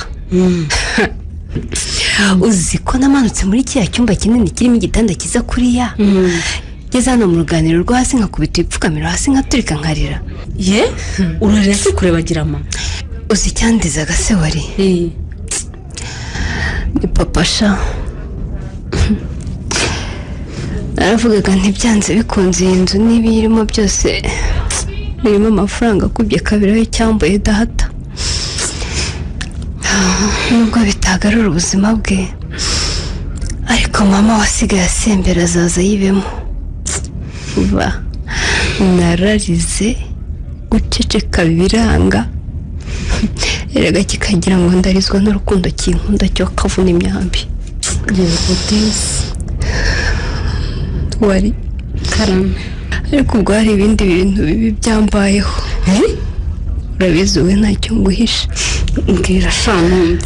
uzi ko namanutse muri kiriya cyumba kinini kirimo igitanda kiza kuriya ngeze hano mu ruganiriro rwo hasi nkakubita ibipfukamiro hasi nkaturika nkarira ye urarira se kureba mama uzi icyandizaga se wari ni papa sha naravugaga ntibyanze bikunze iyi nzu niba irimo byose birimo amafaranga akubye kabiri aho icyambuye data nubwo bitagarura ubuzima bwe ariko mama wasigaye asembera azaza yibemo nararize guceceka biranga erega kikagira ngo ndarizwa n'urukundo kinkunda cyo kavuna imyambi wari karame ariko ubwo hari ibindi bintu bibi byambayeho urabizi we ntacyo nguhisha mbwira sha numve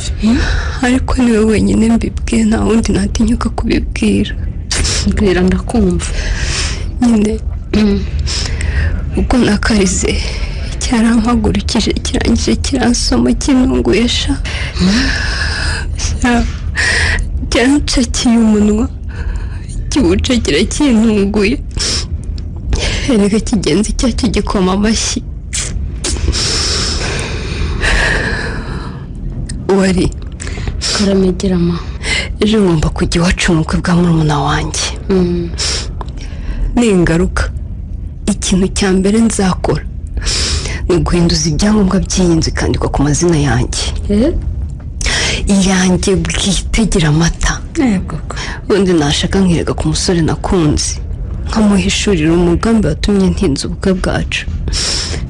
ariko niwe wenyine mbibwiye nta wundi natinyuka kubibwira mbwira ndakumva nyine ubwo nakarize cyarampagurukije kirangije kiransoma kinunguye sha cyancakiye umunwa kiwucakira kintunguye erega kigenzi cyacyo gikoma amashyi wari karamegerama ejo ngomba kujya iwacu mu bukwe bwa murumuna wanjye ni ingaruka ikintu cya mbere nzakora ni uguhinduza ibyangombwa by'iyi nzu ikandikwa ku mazina yanjye yanjye bwitegera amata ubundi nashaka nkirega ku musore nakunze nkamuhishurira umugambi watumye ntinze ubukwe bwacu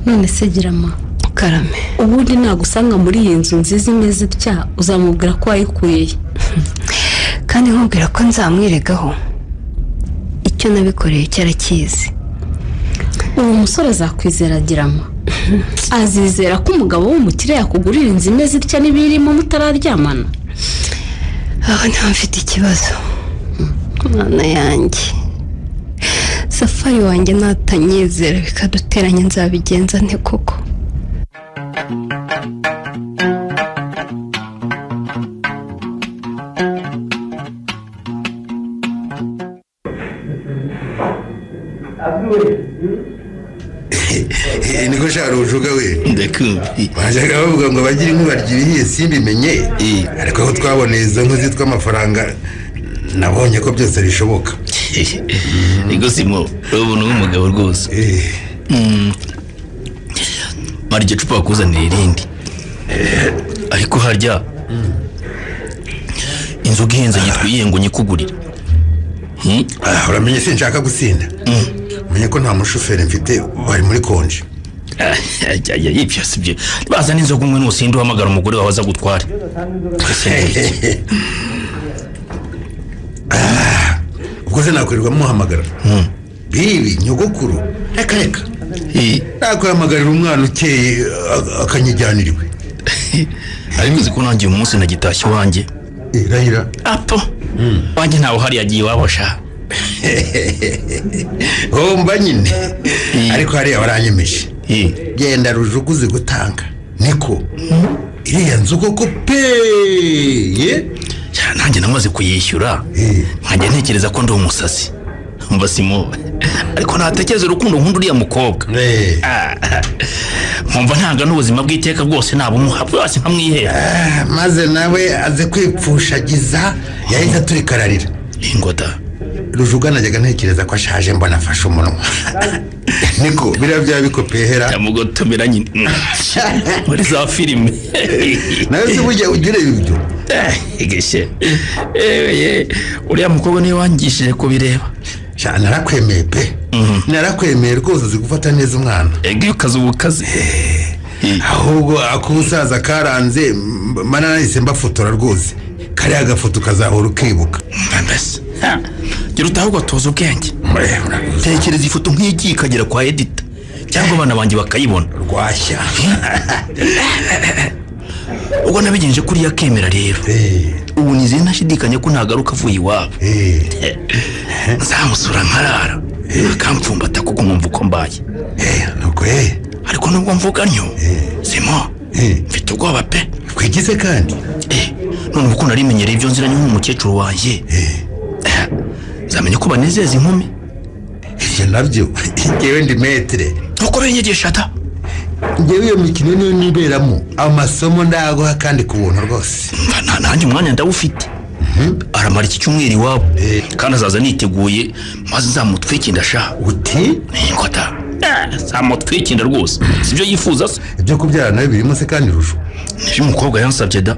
none se girama karame ubundi nagusanga muri iyi nzu nziza imeze itya uzamubwira ko wayikuye kandi nkubwira ko nzamwiregaho icyo nabikoreye cyarakizi uwo musore azakwizera girama azizera ko umugabo w'umukire yakugurira inzu imeze itya n'ibirimo mutararyamana aho nta mfite ikibazo mwana yanjye safari wanjye natanyizera bikaduteranya nzabigenza nte koko niko shara ujuga we ndakumva bajyaga bavuga ngo bagire inkwi barya ibihiye simbimenye ariko aho twaboneye izo nkwi zitwa amafaranga nabonye ko byose bishoboka ego simo urabona nk'umugabo rwose mara iryo cupa bakuzanira irindi ariko harya inzoga ihenze yitwa iyihe ngo nyikugurire uramenye sinshaka gusinda umenye ko nta mushoferi mfite bari muri konje ibyo si byo baza n'inzoga umwe n'usinde uhamagara umugore wawe aza gutwara ubwo se nakwirirwa muhamagara bibi nyogokuru reka nakwihamagarira umwana ukeye akanyijyaniriwe ariko uzi ko nanjye uyu munsi nagitashye iwanjye irahira apo wanjye ntawe uhari yagiye iwabo sha mba nyine ariko hariya waranyemeje genda Rujugu uzi gutanga niko iriya nzu koko pe nanjye namaze kuyishyura nkajya ntekereza ko ndi umusazi mba simo ariko natekereza urukundo nkunda uriya mukobwa nkumva ntanga n'ubuzima bw'iteka bwose nabumuha bwose nkamwihera maze nawe aze kwipfushagiza yahise aturikararira ingoda Rujugu najyaga ntekereza ko ashaje mbona afashe umunwa niko biriya byaba bikopehera yamugotomera nyine muri za filime nawe se bujya ugira ibyo igeshe uriya mukobwa niwe wangishije kubireba narakwemeye pe narakwemeye rwose uzi gufata neza umwana iyo ukazi ubukazi ahubwo akusaza karanze mana nahise mbafotora rwose kariya gafoto ukazahora ukibuka mbese gira utahubwo toza ubwenge tekereza ifoto nk'igi ikagera kwa edita cyangwa abana banjye bakayibona rwashya ubwo nabigenje kuri yakemera rero ubu nizeye ntashidikanya ko ntagaruka avuye iwabo nzamusura nkarara akampfumbata kuko nkumva uko mbaye nuko ariko nubwo mvuga ntyo simo mfite ubwoba pe kwigize kandi none ubu ko narimenyereye ibyo nziranye nk'umukecuru wanjye nzamenye ko banezeza inkumi ibyo nabyo ngewe ndi metere nuko benyegesha ta ngewe iyo mikino niyo niberamo amasomo ndaguha kandi ku buntu rwose nanjye umwanya ndawufite aramara iki cyumweru iwabo kandi azaza niteguye maze nzamutwikinda sha uti ingota nzamutwikinda rwose sibyo yifuza se ibyo kubyara nawe birimo se kandi Ruju nibyo umukobwa yansabye da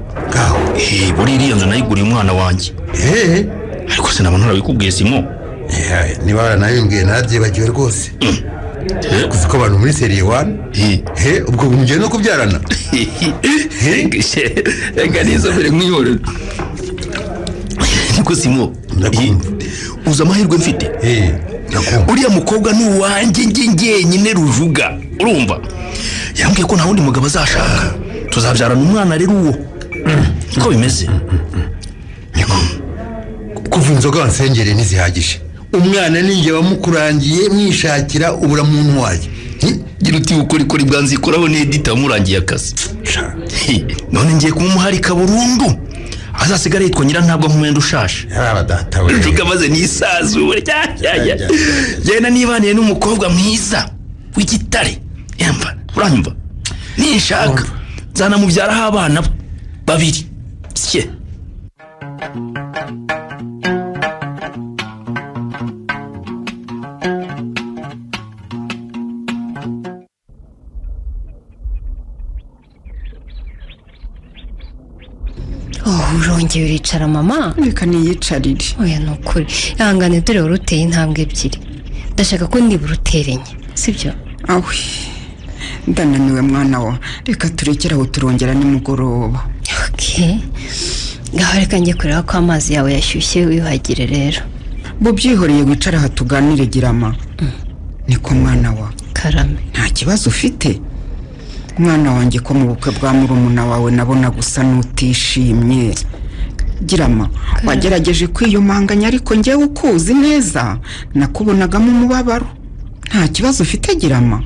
buri iriya nzu nayiguriye umwana wanjye ariko sinaba ntarabikubwiye simo niba waranabimbwiye narabyibagiwe rwose uzi ko abantu muri seriye wani ubwo bungiye no kubyarana reka nizabere nk'ihorero niko simo uzi amahirwe mfite uriya mukobwa ni uwanjye njyenyine Rujuga urumva yambwiye ko nta wundi mugabo azashaka tuzabyarana umwana rero uwo niko bimeze kuva inzoga wansengere ntizihagije umwana ninjye wamukurangiye mwishakira uburamuntu waje gira uti ubukorikori bwanzikoraho n'edita wamurangiye akazi none ngiye kumumuharika burundu azasigara yitwa nyirantabwo nk'umwenda ushashe Rujuga maze nisazure genda nibaniye n'umukobwa mwiza w'igitare yamba uranyumva ninshaka nzanamubyaraho abana babiri sye urongeye uricara mama reka niyicarire oya ni ukuri ihangane dore wari uteye intambwe ebyiri ndashaka ko nibura uterenye sibyo awe ndananiwe mwana wa reka turekere aho turongera nimugoroba ngaho reka njye kureba ko amazi yawe yashyushye wiyuhagire rero bubyihoreye wicara aha tuganire girama niko mwana wa karame nta kibazo ufite mwana wanjye ko mu bukwe bwa murumuna wawe nabona gusa n'utishimye girama wagerageje kwiyumanganya ariko ngewe ukuzi neza nakubonagamo umubabaro nta kibazo ufite girama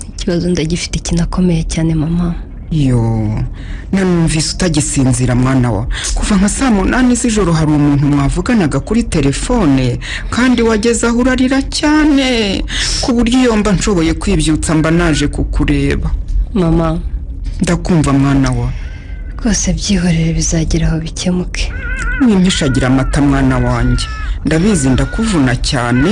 ikibazo ndagifite kinakomeye cyane mama yo nanumvise utagisinzira mwana wa kuva nka 8 z'ijoro hari umuntu mwavuganaga kuri telefone kandi wageze aho urarira cyane ku buryo iyo mba nshoboye kwibyutsa mba naje kukureba mama ndakumva mwana wa rwose byihorere bizagera aho bikemuke wimpishagira amata mwana wanjye ndabizi ndakuvuna cyane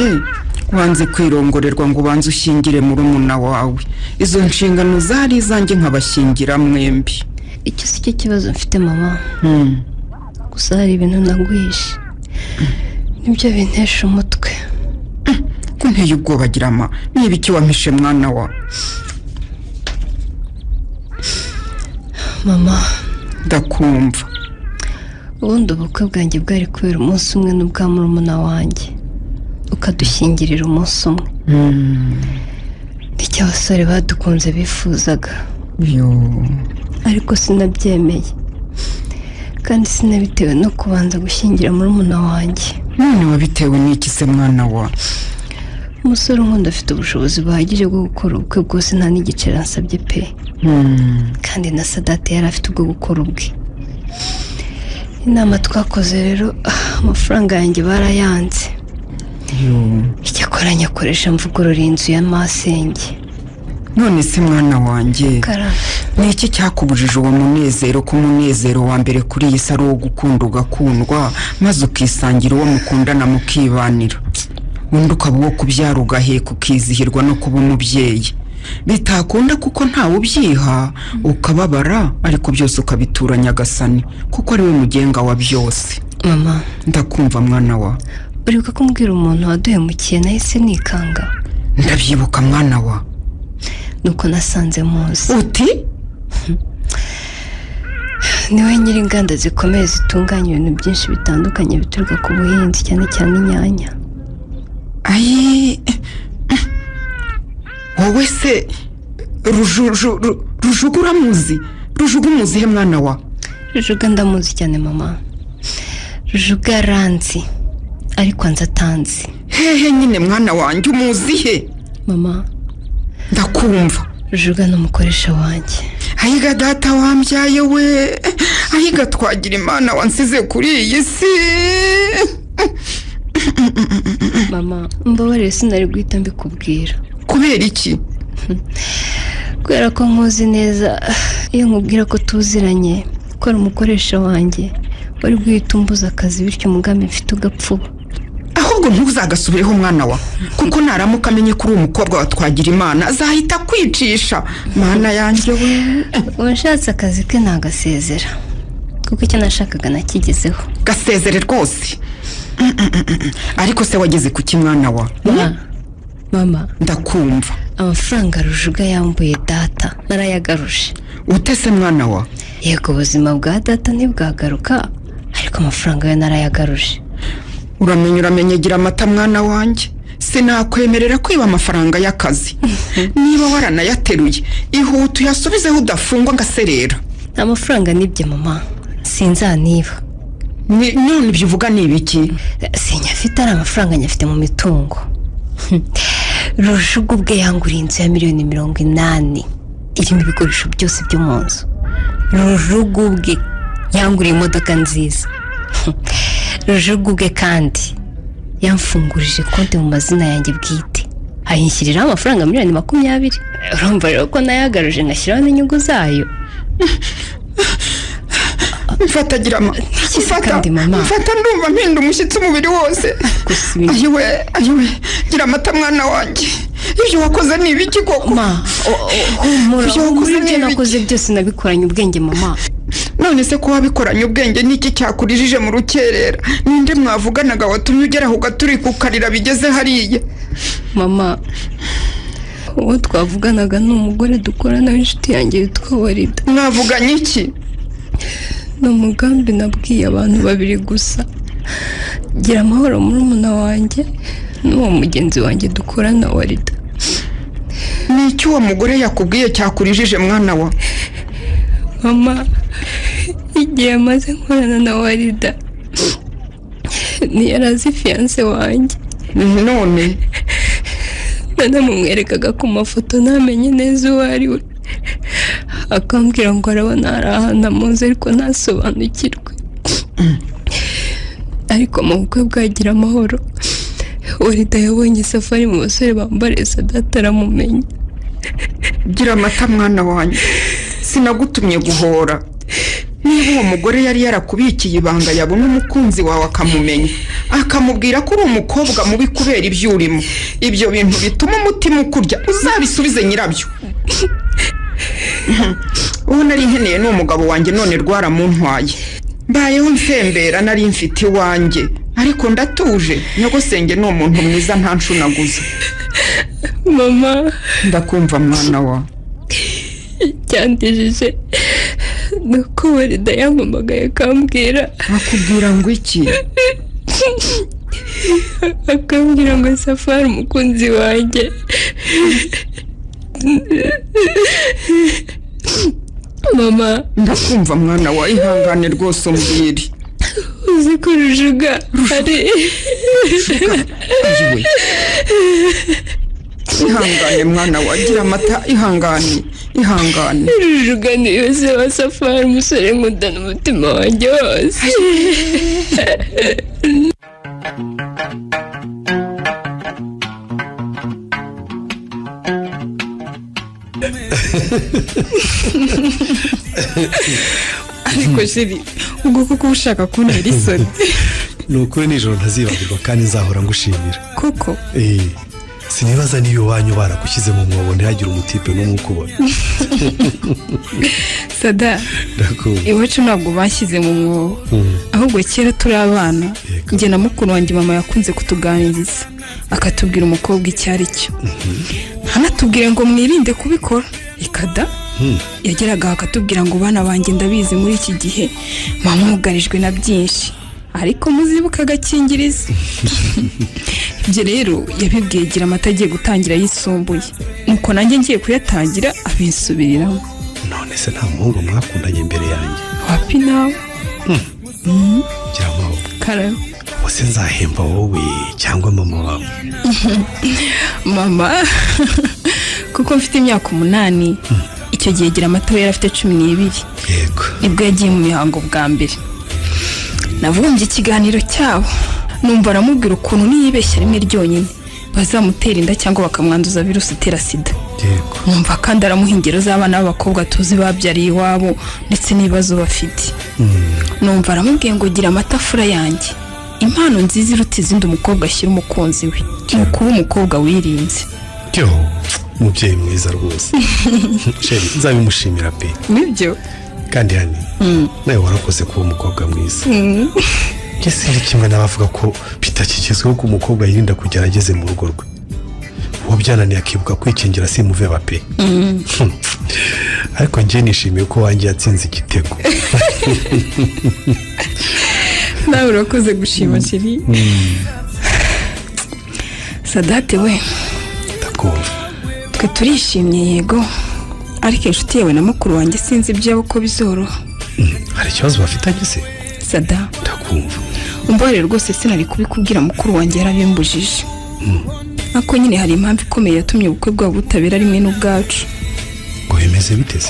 wanze kwirongorerwa ngo ubanze ushyingire murumuna wawe izo nshingano zari izanjye nkabashyingira mwembi icyo si cyo kibazo mfite mama gusa hari ibintu naguhishe nibyo bintesha umutwe kunteye ubwoba girama niba iki wampishe mwana wa mama ndakumva ubundi ubukwe bwanjye bwari kubera umunsi umwe n'ubwa murumuna wanjye ukadushyingirira umunsi umwe nicyo abasore badukunze bifuzaga ariko sinabyemeye kandi sinabitewe no kubanza gushyingira murumuna wanjye. None wabitewe n'iki se mwana wa? Umusore nkunda afite ubushobozi buhagije bwo gukora ubukwe bwose nta n'igiceri ansabye pe. Kandi na Sadate yari afite ubwo gukora ubwe. Inama twakoze rero amafaranga yanjye barayanze. Icyakora nyakoresha mvugurura inzu ya masenge. None se mwana wanjye ni iki cyakubujije uwo munezero ku munezero wa mbere kuri iyi saro wo gukunda ugakundwa maze ukisangira uwo mukundana mukibanira undi ukaba uwo kubyara ugaheka ukizihirwa no kuba umubyeyi bitakunda kuko ntawe ubyiha ukababara ariko byose ukabitura Nyagasani kuko ari we mugenga wa byose. Mama ndakumva mwana wa. Uribuka kumbwira umuntu waduhemukiye nahise nikanga? Ndabyibuka mwana wa. Nuko nasanze muzi. Uti? Niwe nyiri inganda zikomeye zitunganya ibintu byinshi bitandukanye bituruka ku buhinzi cyane cyane inyanya. Ayi wowe se Rujuga uramuzi? Rujuga umuzi he mwana wa? Rujuga ndamuzi cyane mama. Rujuga ranzi ariko nzatanzi. Hehe nyine mwana wanjye umuzi he? Mama ndakumva. Rujuga n'umukoresha wanjye. Ayiga data wambyaye we. Ayiga twagira Imana wansize kuri iyi si. Mama mbabarire sinari guhita mbikubwira. Kubera iki? Kubera ko nkuzi neza iyo nkubwira ko tuziranye ko ari umukoresha wanjye wari guhita umbuza akazi bityo umugambi mfite ugapfuba. Ahubwo ntuzagasubireho mwana wa kuko naramuka amenye kuri umukobwa wa twagira Imana azahita kwicisha mana yanjye we. Unshatse akazi ke nagasezera kuko icyo nashakaga nakigezeho. Gasezere rwose. Ariko se wageze ku kimwana wa? Mama ndakumva. Amafaranga Rujuga yambuye data narayagaruje. Utese mwana wa? Yego ubuzima bwa data ntibwagaruka ariko amafaranga yo narayagaruje. Uramenye gira amata mwana wanjye. Sinakwemerera kwiba amafaranga y'akazi. Niba waranayateruye ihutu yasubizeho udafungwa ngaserera. Amafaranga nibye mama sinzaniba. None ibyo uvuga ni ibiki? Sinyafite ari amafaranga nyafite mu mitungo. Rujuga ubwe yanguriye inzu ya $80,000 irimo ibikoresho byose byo mu nzu. Rujuga ubwe yanguriye imodoka nziza. Rujuga ubwe kandi yamfungurije konti mu mazina yanjye bwite ayinshyiriraho amafaranga $20,000. Urumva rero ko nayagaruje ngashyiraho n'inyungu zayo. Mfata gira ama. Mfata ndumva mpinda umushyitsi umubiri wose. Ayiwe gira amata mwana wanjye. Ibyo wakoze ni ibiki koko? Ibyo nakoze byose nabikoranye ubwenge mama. None se ko wabikoranye ubwenge niki cyakurijije mu rukerera? Ninde mwavuganaga watumye ugeraho ugaturika ukarira bigeze hariye? Mama uwo twavuganaga n'umugore dukorana w'inshuti yanjye yitwa Warida. Mwavuganye iki? N'umugambi nabwiye abantu babiri gusa. Gira amahoro murumuna wanjye n'uwo mugenzi wanjye dukorana Warida. Ni iki uwo mugore yakubwiye cyakurijije mwana wa? Mama igihe maze nkorana na Warida ntiyarazi fiyanse wanjye. None nanamumwerekaga ku mafoto ntamenye neza uwo ari we akambwira ngo arabona hari ahantu amuzi ariko ntasobanukirwe. Ariko mu bukwe bwagira amahoro Warida yabonye safari mu basore bambariye Sadate aramumenya. Gira amata mwana wanjye sinagutumye guhora. Niba uwo mugore yari yarakubikiye ibanga yabona umukunzi wawe akamumenya akamubwira ko uri umukobwa mubi kubera ibyo urimo, ibyo bintu bituma umutima ukurya uzabisubize nyirabyo. Uwo nari nkeneye n'umugabo wanjye none rwaramuntwaye. Mbayeho nsembera nari mfite iwanjye ariko ndatuje nyogosenge ni umuntu mwiza ntanshunaguza. mama ndakumva mwana wa. cyandijije nuko Warida yampamagaye akambwira. akubwira ngo iki? akambwira ngo Safari umukunzi wanjye mama. ndakumva mwana wa, ihangane rwose umbwire. uzi ko Rujuga ari ayiwe. ihangane mwana wa, gira amata, ihangane ihangane. Rujuga niyo se wa Safari umusore nkunda n'umutima wanjye wose. ariko shiri ubwo kuko ushaka kuntera isoni. ni ukuri nijoro ntazibagirwa kandi nzahora ngushimira koko. sinibaza niyo iwanyu baragushyize mu mwobo ntihagire umutipe n'umwe ukubona. Sada iwacu ntabwo bashyize mu mwobo, ahubwo kera turi abana njye na mukuru wanjye mama yakunze kutuganiriza akatubwira umukobwa icyo ari cyo, ntanatubwire ngo mwirinde kubikora. ikada yageraga akatubwira ngo bana banjye ndabizi muri iki gihe mama mugarijwe na byinshi ariko muzibuka agakingirizo. ibyo rero yabibwiye gira amata agiye gutangira yisumbuye, nuko nanjye ngiye kuyatangira abisubiriraho. none se nta muhungu mwakundanye imbere yanjye? wapi nawe? gira amahoro. karame. wose nzahemba wowe cyangwa mama wawe? mama kuko mfite imyaka 8 icyo gihe gira amata yari afite 12. yego nibwo yagiye mu mihango bwa mbere. navumbye ikiganiro cyabo numva aramubwira ukuntu niyibeshya rimwe ryonyine bazamutera inda cyangwa bakamwanduza virusi itera sida. yego numva kandi aramuha ingero z'abana b'abakobwa tuzi babyariye iwabo ndetse n'ibibazo bafite. numva aramubwiye ngo gira amata fura yanjye, impano nziza iruta izindi umukobwa ashyira umukunzi we ni ukuba umukobwa wirinze. cyo umubyeyi mwiza rwose. sheri nzabimushimira pe. nibyo kandi hani nawe warakoze kuba umukobwa mwiza. ese ni kimwe n'abavuga ko bitakigezweho ko umukobwa yirinda kugera ageze mu rugo rwe, uwo byananiye akibuka kwikingira simuve bape. ariko njye nishimiye ko wanjye yatsinze igitego. nawe urakoze gushima shiri. Sadate we ndakumva. twe turishimye yego, ariko inshuti yawe na mukuru wanjye sinzi ibyabo ko bizoroha. hari ikibazo bafitanye se? Sada ndakumva. umbabarire rwose sinari kubikubwira, mukuru wanjye yarabimbujije. ako nyine hari impamvu ikomeye yatumye ubukwe bwabo butabera rimwe n'ubwacu. ngo bimeze biteze?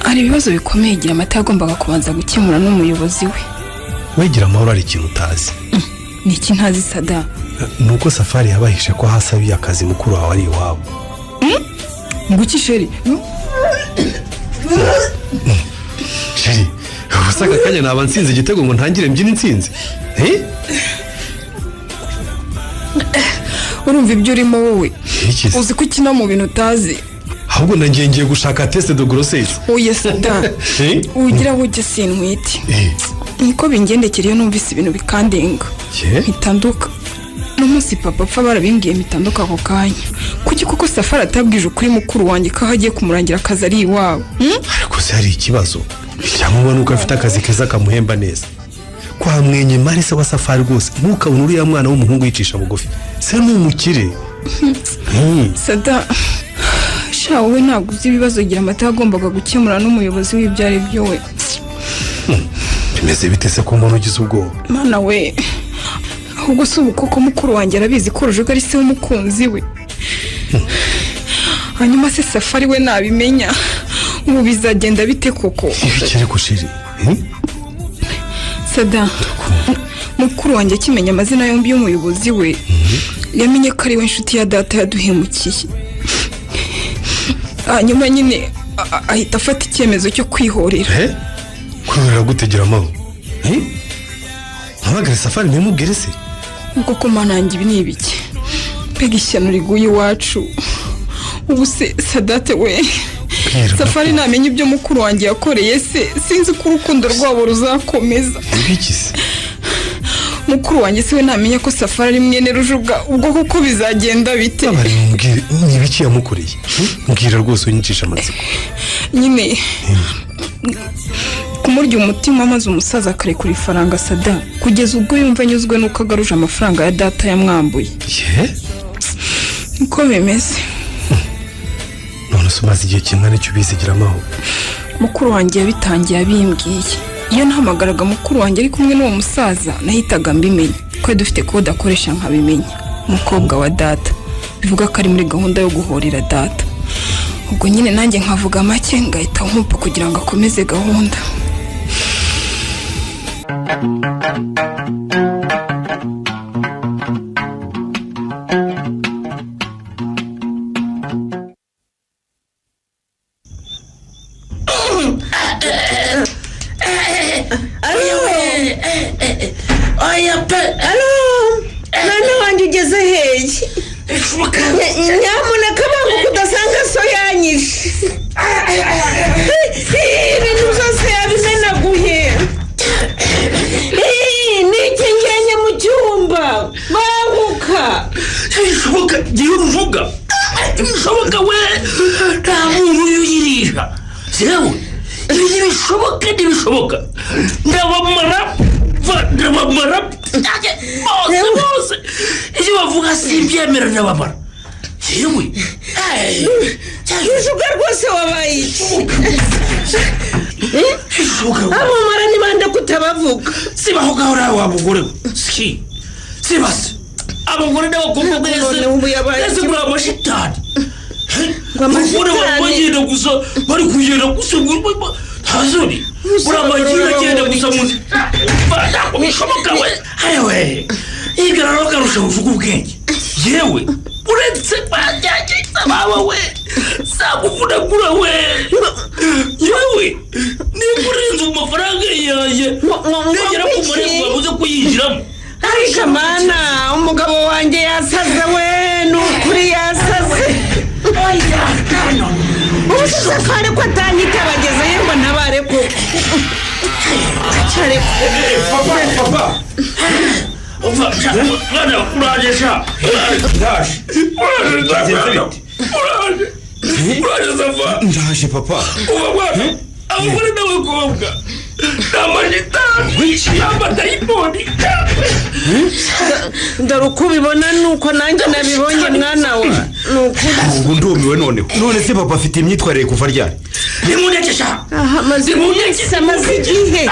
hari ibibazo bikomeye gira amata yagombaga kubanza gukemura n'umuyobozi we. wegira amahoro ari ikintu utazi. ni iki ntazi Sada? nuko Safari yabahishe ko hasabiye akazi mukuru wawe ari iwabo. nguki sheri? sheri ubusaka kanya naba nsinze igitego ngo ntangire mbyina insinzi. urumva ibyo urimo wowe? uzi ko ukina mu bintu utazi. ahubwo ngiye gushaka teste de grossesse. oya Sada ugira ngo ujye sintwite. niko bingendekera iyo numvise ibintu bikandenga mitanduka. n'umunsi papa apfa barabimbwiye mitanduka ako kanya. kuki kuko Safari atabwije ukuri mukuru wanjye ko agiye kumurangira akazi ari iwabo? ariko se hari ikibazo cyangwa nuko afite akazi keza kamuhemba neza? kwa mwenye mari se wa Safari rwose ntukabona uriya mwana w'umuhungu yicisha bugufi, se ni umukire. Sada sha wowe ntabwo uzi ibibazo gira amata yagombaga gukemura n'umuyobozi w'ibyari byo we. bimeze bite se ko mbona ugize ubwoba? mana we ahubwo si ubukoko mukuru wanjye arabizi ko Rujuga ari se w'umukunzi we. hanyuma se Safari we nabimenya ubu bizagenda bite koko? ibikere kushiri. Sada mukuru wanjye akimenya amazina yombi y'umuyobozi we yamenye ko ari we inshuti ya data yaduhemukiye. hanyuma nyine ahita afata icyemezo cyo kwihorera. kwihorera gutegera amahoro? ntabagare Safari ntimubwire se? ubwo ko manange ibi ni ibiki? mbega ishyano riguye iwacu. ubu se Sadate we Safari namenye ibyo mukuru wanjye yakoreye se sinzi ko urukundo rwabo ruzakomeza. ibiki se? mukuru wanjye siwe ntamenya ko Safari ari mwene Rujuga ubwo kuko bizagenda bite ni ibiki yamukoreye mbwira rwose unyicisha amatsiko nyine kumurya umutima maze umusaza akarekura ifaranga Sada kugeza ubwo yumva anyuzwe nuko agaruje amafaranga ya data yamwambuye niko bimeze none umaze igihe kingana icyo ubizigiramaho mukuru wanjye yabitangiye abimbwiye iyo nahamagaraga mukuru wanjye ari kumwe n'uwo musaza nahitaga mbimenya ko dufite kode akoresha nkabimenya umukobwa wa data bivuga ko ari muri gahunda yo guhorera data ubwo nyine nanjye nkavuga make ngahita nkumpa kugira ngo akomeze gahunda nyamuneka bangu kudasanga so yanyishe ibintu byose yabimenaguye niki njyanye mu cyumba banguka bishoboka gihe Rujuga bishoboka we nta muntu uyirisha sewe ibi bishoboka ndabamara bose iyo bavuga simbyemera ndabamara yewe Rujuga rwose wabaye abamara ni bande kutabavuga sibaho gahora wabugore ski sibase abagore n'abakobwa bese muri amashitani ngwamashitani bagenda gusa bari kugenda gusa hazuri muri amashitani agenda gusa muzi ntabwo bishoboka we ayewe igara rogarusha uvuga ubwenge yewe uretse bajyagiza baba we sakuvunagura we yewe nikurinze mu mafaranga yanjye negera ku marembo babuze kuyinjiramo ariko mana umugabo wanjye yasaze we nukuri yasaze Safari ko atanyita bagezeyo ngo ntabare ko papa mwana urajesha uraje Safa ndaje papa uba mwana abagore n'abakobwa n'amajitani n'amadayimoni dore uko ubibona nuko nanjye nabibonye mwana wa ubu ndumiwe none se papa afite imyitwarire kuva ryari nimunyekesha amaze igihe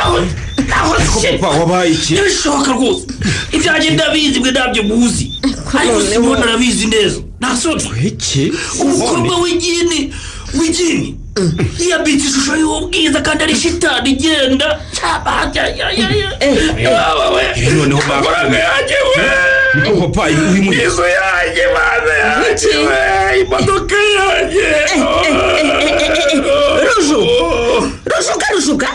papa wabaye iki bishoboka rwose ibyanjye ndabizi bwe ntabyo muzi ariko simona arabizi neza ntasoni iki umukobwa w'igini yabitse ishusho y'ubwiza kandi ari shitani igenda noneho amafaranga yanjye we niko papa uri muri inzu yanjye bana yanjye we imodoka yanjye Rujuga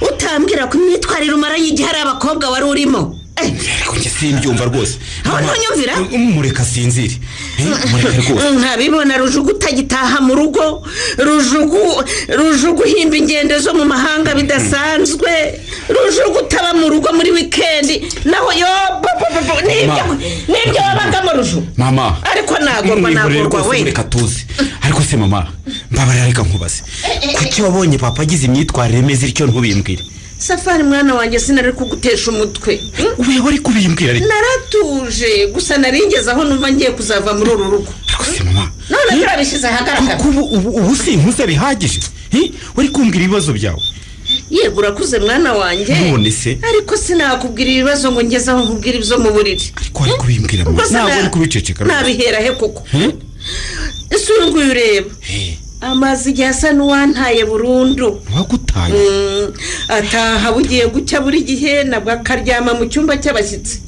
utambwira ko imyitwarire umara y'igihe ari abakobwa wari urimo ariko njye simbyumva rwose aho ntanyumvira mureka sinzire mureka rwose ntabibona Rujuga utagitaha mu rugo Rujuga uhimba ingendo zo mu mahanga bidasanzwe Rujuga utaba mu rugo muri wikendi naho yo nibyo wabagamo Rujuga mama ariko nagorwa we reka tuzi ariko se mama mbabarira reka nkubaze kuki wabonye papa agize imyitwarire imeze ityo ntubimbwire Safari mwana wanjye sinari kugutesha umutwe ubu wari kubimbwira ariko naratuje gusa naringeze aho numva ngiye kuzava muri uru rugo ariko se mama none turabishyize ahagaragara ubu sinkuze bihagije wari kumbwira ibibazo byawe yego urakuze mwana wanjye none se ariko sinakubwira ibibazo ngo ngeze aho nkubwira ibyo mu buriri ariko wari kubimbwira mama ntabwo wari kubiceceka nabihera he koko isura nguyu ureba amazi igihe asa n'uwantaye burundu wagutaye ataha bugiye gucya buri gihe nabwo akaryama mu cyumba cy'abashyitsi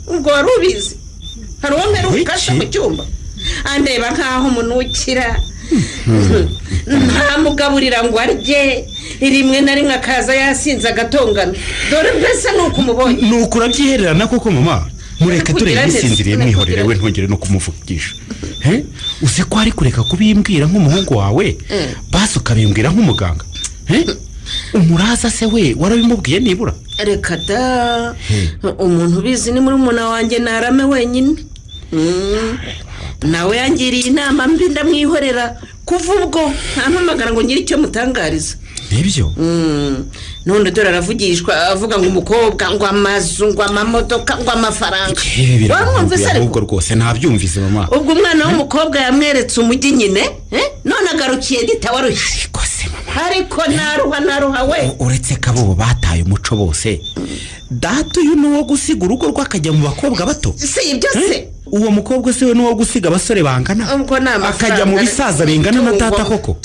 ubwo wari ubizi hari uwo mperuka asa mu cyumba andeba nk'aho umunukira ntamugaburira ngo arye rimwe na rimwe akaza yasinze agatongana dore mbese ni uko umubonye ni uko urabyihererana koko mama mureke turebe bisinziriye mwihorere we ntongere no kumuvugisha uzi ko ari kureka kubimbwira nk'umuhungu wawe basi ukabimbwira nk'umuganga umuraza se we warabimubwiye nibura reka da umuntu ubizi ni muri umuna wanjye narame wenyine nawe yangiriye inama mbi ndamwihorera kuva ubwo ntampamagara ngo ngire icyo mutangariza nibyo none dore aravugishwa avuga ngo umukobwa ngo amazu ngo amamodoka ngo amafaranga wamwumvise ariko rwose ntabyumvise mama ubwo umwana w'umukobwa yamweretse umujyi nyine none agarukiye gitawarushye ariko naruha we uretse kabo bataye umuco bose data uyu ni uwo gusiga urugo rw'akajya mu bakobwa bato si ibyo se uwo mukobwa se we ni uwo gusiga abasore bangana akajya mu bisaza bingana na data koko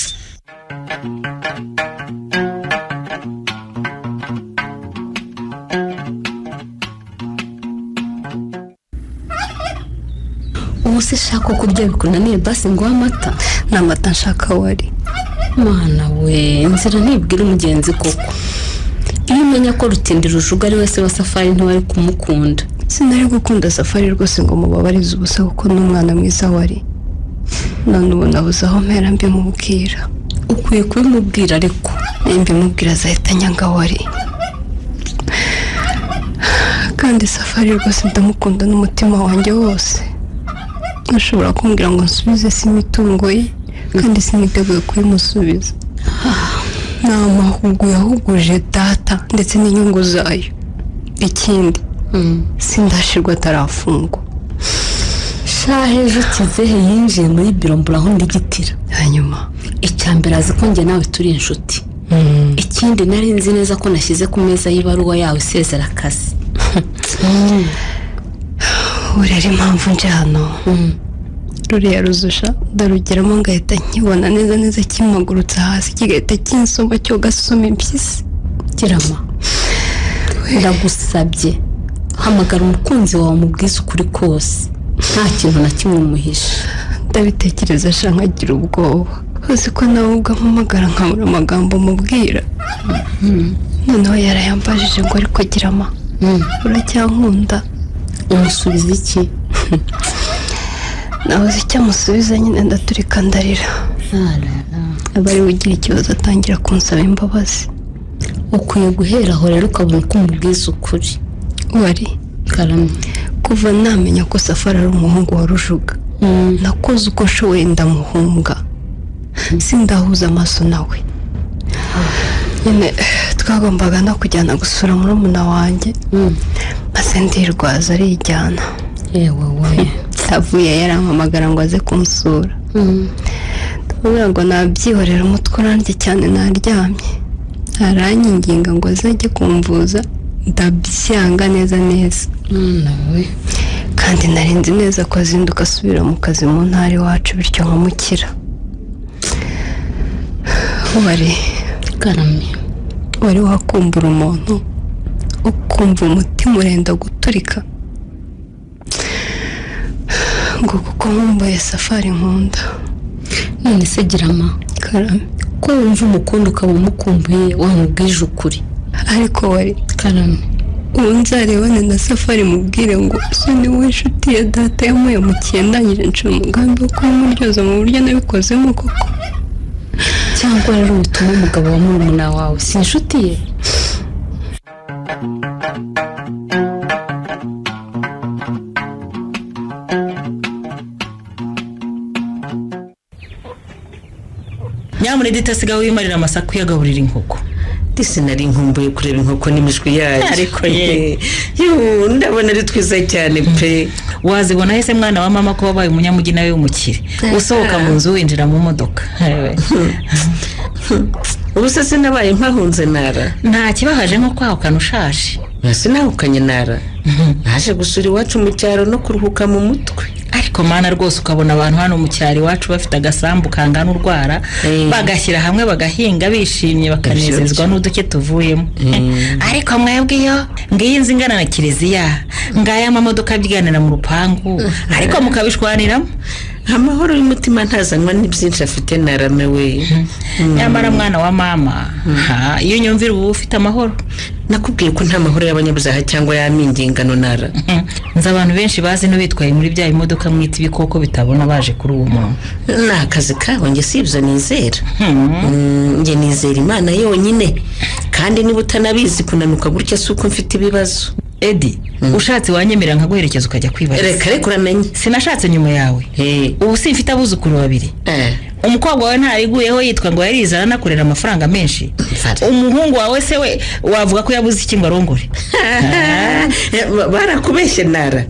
ubu se shaka kurya bikunaniye basi ngo amata nta mata nshaka wari mwana we inzira ntibwira umugenzi koko iyo umenya ko Rutindi Rujuga ari wese wa Safari ntiwari kumukunda sinari gukunda Safari rwose ngo mubabarize ubusa kuko n'umwana mwiza wari none ubu nabuze aho mpera mbimubwira ukwiye kubimubwira ariko mbimubwira azahita nyanga wari kandi Safari rwose ndamukunda n'umutima wanjye wose nashobora kumbwira ngo nsubize si imitungo ye kandi siniteguye kuyimusubiza nta mahugurwa yahuguje data ndetse n'inyungu zayo ikindi sindashirwa atarafungwa shahe ejo kizehe yinjiye muri biro mburaho ndigitira hanyuma icyambere azi ko njye nawe turi inshuti ikindi nari nzi neza ko nashyize ku meza y'ibaruwa yawe isezera akazi urera impamvu nje hano ruriya ruzusha ndarugeramo ngahita nkibona neza kimagurutse hasi kigahita kinsoma cyo gasoma impyisi girama ndagusabye hamagara umukunzi wawe umubwize ukuri kose nta kintu na kimwe umuhisha ndabitekereza sha nkagira ubwoba uzi ko nawe ubwo mpamagara nkabura amagambo mubwira noneho yarayambajije ngo ariko girama uracyankunda umusubiza iki nabuze icyo amusubiza nyine ndaturika ndarira aba ari ugira ikibazo atangira kunsaba imbabazi ukwiye guhera aho rero ukabona ko umubwiza ukuri wari karame kuva namenya ko Safari ari umuhungu wa Rujuga nakoze uko nshoboye ndamuhunga sindahuza amaso nawe nyine twagombaga no kujyana gusura murumuna wanjye maze ndirwaza arijyana yewe we avuye yarampamagara ngo aze kumusura ndabona ngo nabyihorera umutwe urandye cyane naryamye aranyinginga ngo azajye kumvuza ndabyanga neza nawe kandi narinzi neza ko azinduka asubira mu kazi mu ntara iwacu bityo nkamukira wari karame wari wakumbura umuntu ukumva umutima urenda guturika ngo kuko nkumbuye Safari nkunda none se girama karame ko wumva umukunda ukaba umukumbuye wamubwije ukuri ariko wari karame ubu nzarebane na Safari mubwire ngo so ni we inshuti ya data yamuhemukiye ndangije nshira umugambi wo kumuryoza mu buryo nabikozemo koko cyangwa rero utuma umugabo wa murumuna wawe si inshuti ye nyamure ditasigaho wimarira amasaka uyagaburira inkoko sinari nkumbuye kureba inkoko n'imishwi yayo ariko ye ndabona ari twiza cyane pe wazibona hese mwana wa mama ko wabaye umunyamujyi nawe w'umukire usohoka mu nzu winjira mu modoka ubu se sinabaye mpahunze nara nta kibahaje nko kwahukana ushaje sinahukanye nara naje gusura iwacu mu cyaro no kuruhuka mu mutwe ariko mana rwose ukabona abantu hano mu cyaro iwacu bafite agasambu kangana urwara bagashyira hamwe bagahinga bishimye bakanezezwa n'uduke tuvuyemo ariko mwebwe iyo ngiyi inzu ingana na kiliziya ngaya amamodoka abyiganira mu rupangu ariko mukabishwaniramo amahoro y'umutima ntazanwa n'ibyinshi afite narame we. nyamara mwana wa mama iyo nyumvira ubu ufite amahoro. nakubwiye ko nta mahoro y'abanyabuzaha cyangwa y'amingingano nara. nzi abantu benshi bazi no bitwaye muri bya imodoka mwita ibikoko bitabona baje kuri uwo muntu. ni akazi kabo njye si ibyo nizera. njye nizera imana yonyine kandi niba utanabizi kunanuka gutya si uko mfite ibibazo. Edi ushatse wanyemera nkaguherekeza ukajya kwibariza. reka uramenye sinashatse nyuma yawe. ubu simfite abuzukuru babiri. umukobwa wawe ntariguyeho yitwa ngo yarizana anakorera amafaranga menshi. umuhungu wawe se we wavuga ko yabuze iki ngo arongore. barakubeshye nara.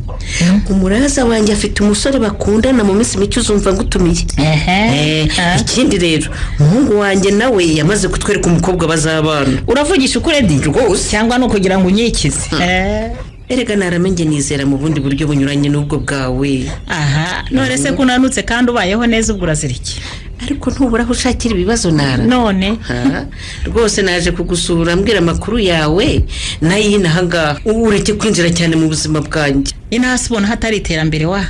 umuraza wanjye afite umusore bakundana mu minsi mike uzumva ngutumiye. ikindi rero umuhungu wanjye nawe yamaze kutwereka umukobwa bazabana. uravugisha ukuri Edi rwose cyangwa no kugira ngo unyikize. erega naramenye nizera mu bundi buryo bunyuranye n'ubwo bwawe. none se kunanutse kandi ubayeho neza ubwo uraziriki. ariko ntubura aho ushakira ibibazo nara. none rwose naje kugusura mbwira amakuru yawe nayo inahangaha ureke kwinjira cyane mu buzima bwanjye. inasi ubona hatari iterambere wa.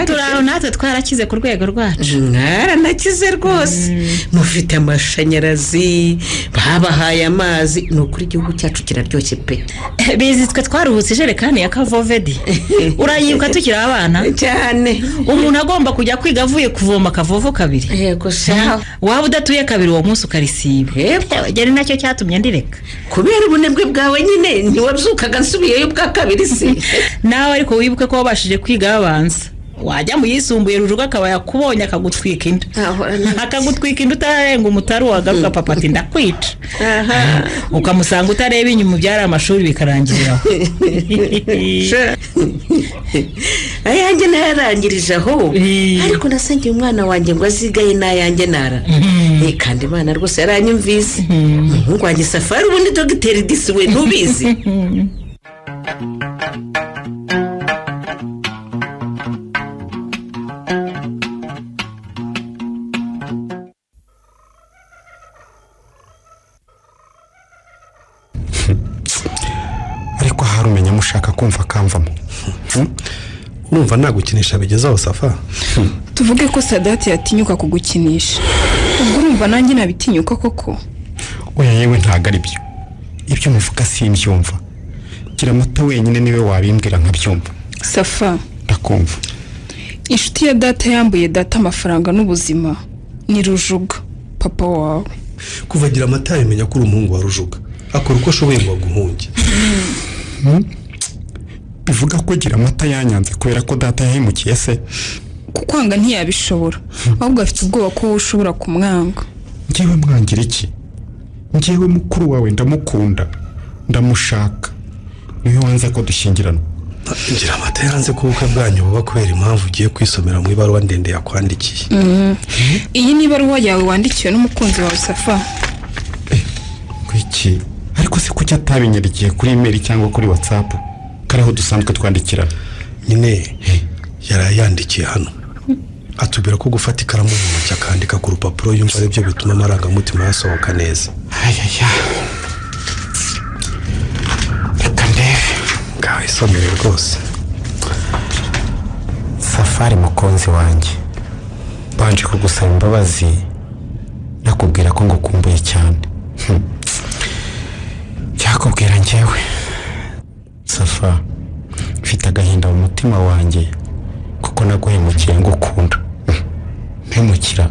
turaho natwe twarakize ku rwego rwacu. mwaranakize rwose. mufite amashanyarazi babahaye amazi ni ukuri igihugu cyacu kiraryoshye pe. bizi twe twaruhutse ijerekani ya kavovedi. urayibuka tukiri abana cyane. umuntu agomba kujya kwiga avuye kuvoma akavovo kabiri. yego shaho. waba udatuye kabiri uwo munsi ukarisiba. gere nacyo cyatumye ndireka. kubera ubunebwe bwawe nyine ntiwabyukaga nsubiyeyo bwa kabiri si. nawe ariko wibuke ko wabashije kwiga abanza. wajya mu yisumbuye Rujuga akaba yakubonye akagutwika inda. akagutwika inda utarenga umutaru wagaruka papa ati ndakwica. ukamusanga utareba inyuma byari amashuri bikarangiriraho. ayanjye nararangirije aho. ariko nasangiye umwana wanjye ngo azigaye n'ayanjye nara. kandi imana rwose yaranyumvise. umuhungu wanjye Safari ubundi dogiteri disi we ntubizi. ariko hari umenya mushaka kumva kamvamo. urumva nagukinisha bigezaho Safa. tuvuge ko Sadati yatinyuka kugukinisha ubwo urumva nanjye nabitinyuka koko. oya yewe ntago ari byo ibyo muvuga simbyumva. gira amata wenyine niwe wabimbwira nkabyumva. Safa ndakumva. inshuti ya data yambuye data amafaranga n'ubuzima ni Rujuga papa wawe. kuva gira amata yamenya ko uri umuhungu wa Rujuga akora uko ashoboye ngo aguhunge. bivuga ko gira amata yanyanze kubera ko data yahemukiye se. kukwanga ntiyabishobora ahubwo afite ubwoba ko wowe ushobora kumwanga. njyewe mwangira iki? njyewe mukuru wawe ndamukunda ndamushaka niwe wanze ko dushyingirana. gira amata yanze ko ubukwe bwanyu buba kubera impamvu ugiye kwisomera mu ibaruwa ndende yakwandikiye. iyi ni ibaruwa yawe wandikiwe n'umukunzi wawe Safa. kwiki ariko se kuki atabinyarikiye kuri email cyangwa kuri WhatsApp karaho dusanzwe twandikirana? nyine yarayandikiye hano atubwira ko gufata ikaramu mu ntoki akandika ku rupapuro yumva ari byo bituma amarangamutima yasohoka neza. reka ndebe ngaho isomere rwose. Safari mukunzi wanjye banje kugusaba imbabazi nakubwira ko ngukumbuye cyane. cyakubwira njyewe Safa mfite agahinda mu mutima wanjye kuko naguhemukiye ngukunda. mpemukira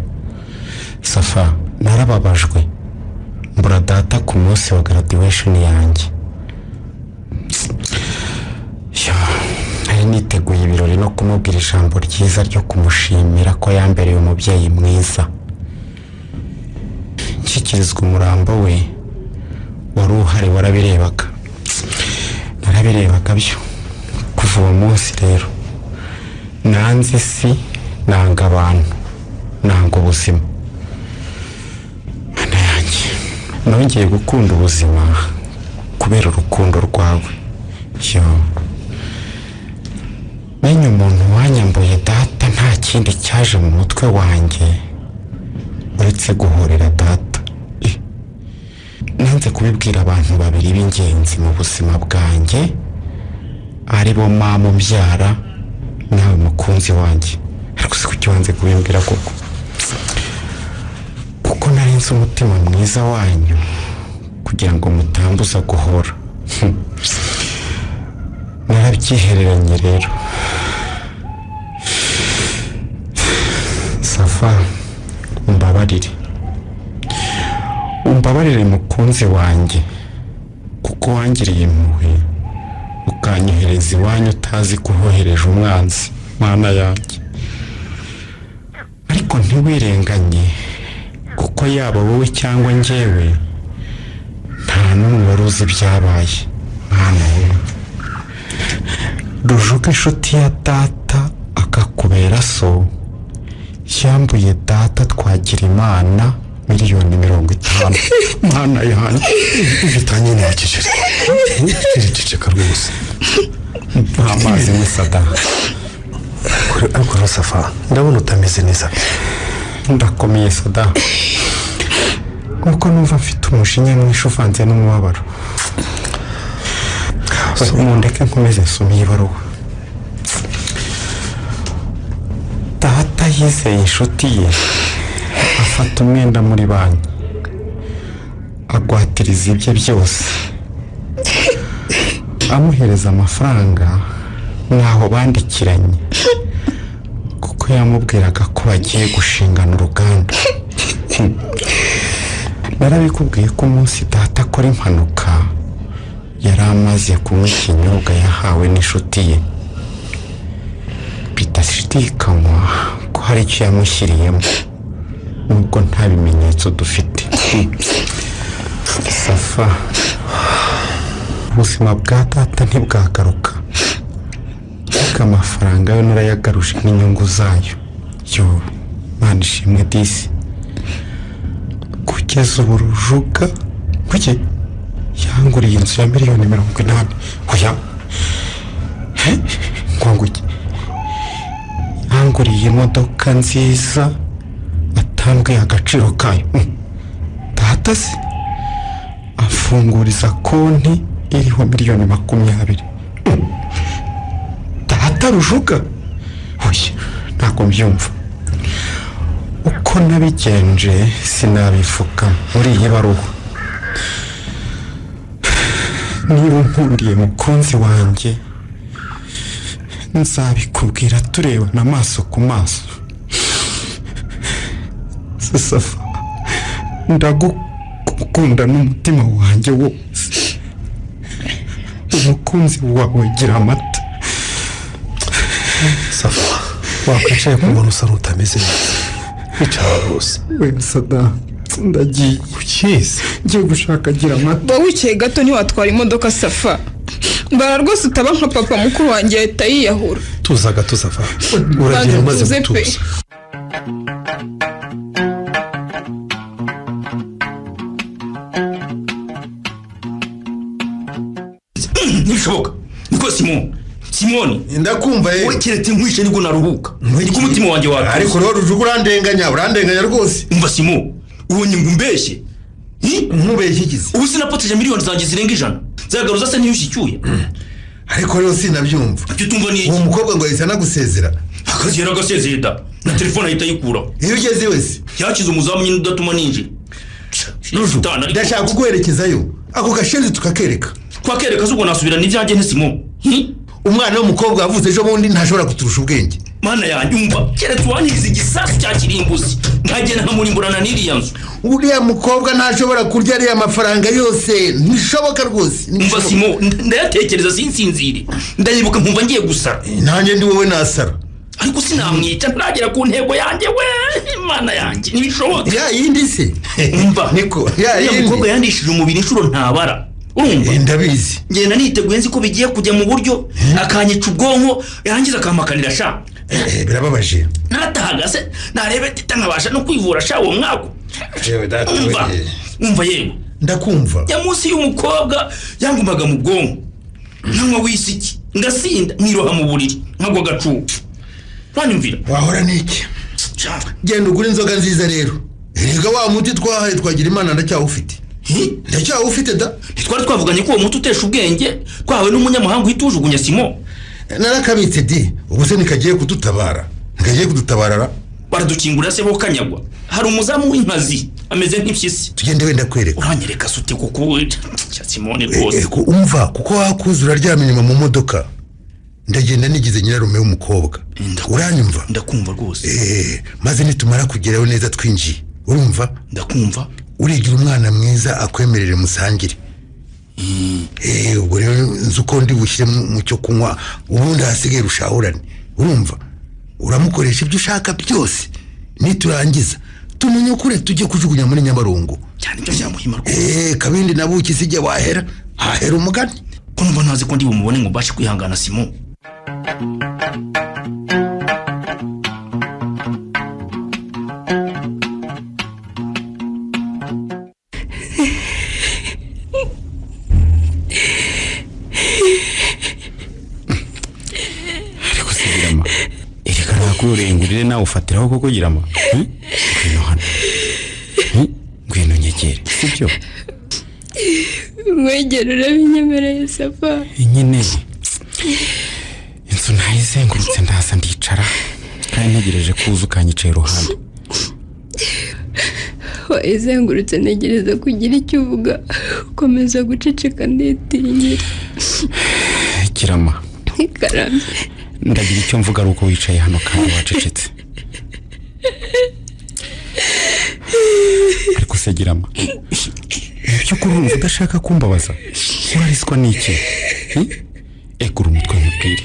Safa narababajwe mbura data ku munsi wa graduation yanjye. nari niteguye ibirori no kumubwira ijambo ryiza ryo kumushimira ko yambereye umubyeyi mwiza. nshyikirizwa umurambo we wari uhari warabirebaga. narabirebaga byo kuva uwo munsi rero nanze isi nanga abantu nanga ubuzima. mana yanjye nongeye gukunda ubuzima kubera urukundo rwawe. menye umuntu wanyambuye data nta kindi cyaje mu mutwe wanjye uretse guhorera data. nanze kubibwira abantu babiri b'ingenzi mu buzima bwanjye ari bo mama umbyara nawe mukunzi wanjye. ariko se kuki wanze kubimbwira koko kuko nari nzi umutima mwiza wanyu kugira ngo mutambuza guhora narabyihereranye rero Safa umbabarire mukunzi wanjye kuko wangiriye impuhwe ukanyohereza iwanyu utazi kuhohereje umwanzi mwana yanjye ariko ntiwirenganye kuko yaba wowe cyangwa njyewe nta n'umwe wari uzi ibyabaye mwana we Rujuga inshuti ya data akakubera so yambuye data twagira imana miliyoni 50 mwana yanjye bitanye n'ikiceri ikiceka rwose amazi musada ariko Safa ndabona utameze neza ndakomeye sada kuko numva mfite umushinya mwinshi uvanze n'umubabaro mundeke nkomeze nsome ibaruwa data yizeye inshuti ye afata umwenda muri banki agwatiriza ibye byose amuhereza amafaranga nkaho bandikiranye kuko yamubwiraga ko bagiye gushingana uruganda narabikubwiye ko umunsi data akora impanuka yari amaze kunywa ikinyobwa yahawe n'inshuti ye bidashidikanywa ko hari icyo yamushyiriyemo nubwo nta bimenyetso dufite Safa ubuzima bwa data ntibwagaruka ariko amafaranga yo narayagaruje n'inyungu zayo yo Mana ishimwe disi kugeza ubu Rujuga kuki yanguriye inzu ya miliyoni 80 oya ngwanguki yanguriye imodoka nziza atambwe agaciro kayo data se afunguriza konti iriho miliyoni 20 data Rujuga oya ntabwo mbyumva uko nabigenje sinabifuka muri iyi baruwa niba unkundiye mukunzi wanjye nzabikubwira turebana amaso ku maso Safa ndagukunda n'umutima wanjye wose umukunzi wawe gira amata Safa wakwicaye ku muntu usa n'utameze neza wicara rwose we sada ndagiye ukizi ngiye gushaka gira amata wicaye gato ntiwatwara imodoka Safa mbara rwose utaba nka papa mukuru wanjye ahita yiyahura tuza gato Safa uragira umaze gutuza ntibishoboka niko Simoni ndakumva we keretse nkwishe nibwo naruhuka ndi ku mutima wanjye wawe ariko rero Rujuga urandenganya rwose umva Simo ubonye ngo umbeshye nkubeshye igize ubu sinapoteje miliyoni zanjye zirenga 100 zagaruza se ntiyushicyuye ariko rero sinabyumva icyo tumva ni uwo mukobwa ngo yahise anagusezera akazi yaragasezeye da na telefone ahita yikura iyo ugeze wese yakize umuzamu nyine udatuma ninjira ndashaka kuguherekezayo ako gashenzi tukakereka twakereka zubwo nasubirana ibyanjye ntisimo umwana w'umukobwa wavutse ejo bundi ntashobora kuturusha ubwenge mana yanjye umva keretse waniriza igisasu cya kirimbuzi nkagenda nkamurimburana n'iriya nzu uriya mukobwa ntashobora kurya ariya mafaranga yose ntishoboka rwose umva Simo ndayatekereza sinsinzire ndayibuka nkumva ngiye gusara nanjye ndi wowe nasara ariko sinamwica ntagera ku ntego yanjye we mana yanjye ntibishoboka ya yindi se umva niko ya yindi mukobwa yandishije umubiri inshuro ntabara urumva ndabizi ngenda niteguye nzi ko bigiye kujya mu buryo akanyica ubwonko yarangiza akampakanira sha birababaje natahagase narebe tita nkabasha no kwivura sha uwo mwako umva yewe ndakumva ya munsi y'umukobwa yangumaga mu bwonko nkanywa wisiki ngasinda nkiroha mu buriri nkagwa gacucu twanyumvira wahora niki genda ugura inzoga nziza rero erega wa muti twahaye twagira imana ndacyawufite ndacyawufite da ntitwari twavuganye ko uwo muti utesha ubwenge twahawe n'umunyamahanga uhita ujugunya Simo narakabitse di ubu se nikagiye kudutabara ngagiye kudutabarara baradukingura se bo kanyagwa hari umuzamu w'inkazi ameze nk'ipyisi tugende wenda kwereka uranyereka sute kuko Simone rwose umva kuko wakuzura ryamye inyuma mu modoka ndagenda nigize nyirarume w'umukobwa uranyumva ndakumva rwose maze nitumara kugeraho neza twinjiye urumva ndakumva urigira umwana mwiza akwemerere musangire ubwo rero nzi uko ndi bushyire mu cyo kunywa ubundi hasigaye rushahurane urumva uramukoresha ibyo ushaka byose niturangiza tumenye kure tujye kujugunya muri Nyabarongo cyane byo byamuhima rwose kabindi nabuki sijye wahera hahera umugani ko numva ntazi ko ndi bumubone ngo bashe kwihangana Simon kurengurire nawe ufatiraho koko girama ngwino hano ngwino nyegere sibyo mwegere urabinyemereye Safa nyine inzu nayizengurutse ndaza ndicara kandi ntegereje kuza ukanyicaye iruhande wayizengurutse ntegereza kugira icyo uvuga ukomeza guceceka nditinyira girama Karame ndagira icyo mvuga ari uko wicaye hano kandi wacecetse ariko se girama ibyo kurumva udashaka kumbabaza urariswa n'iki egura umutwe mubwire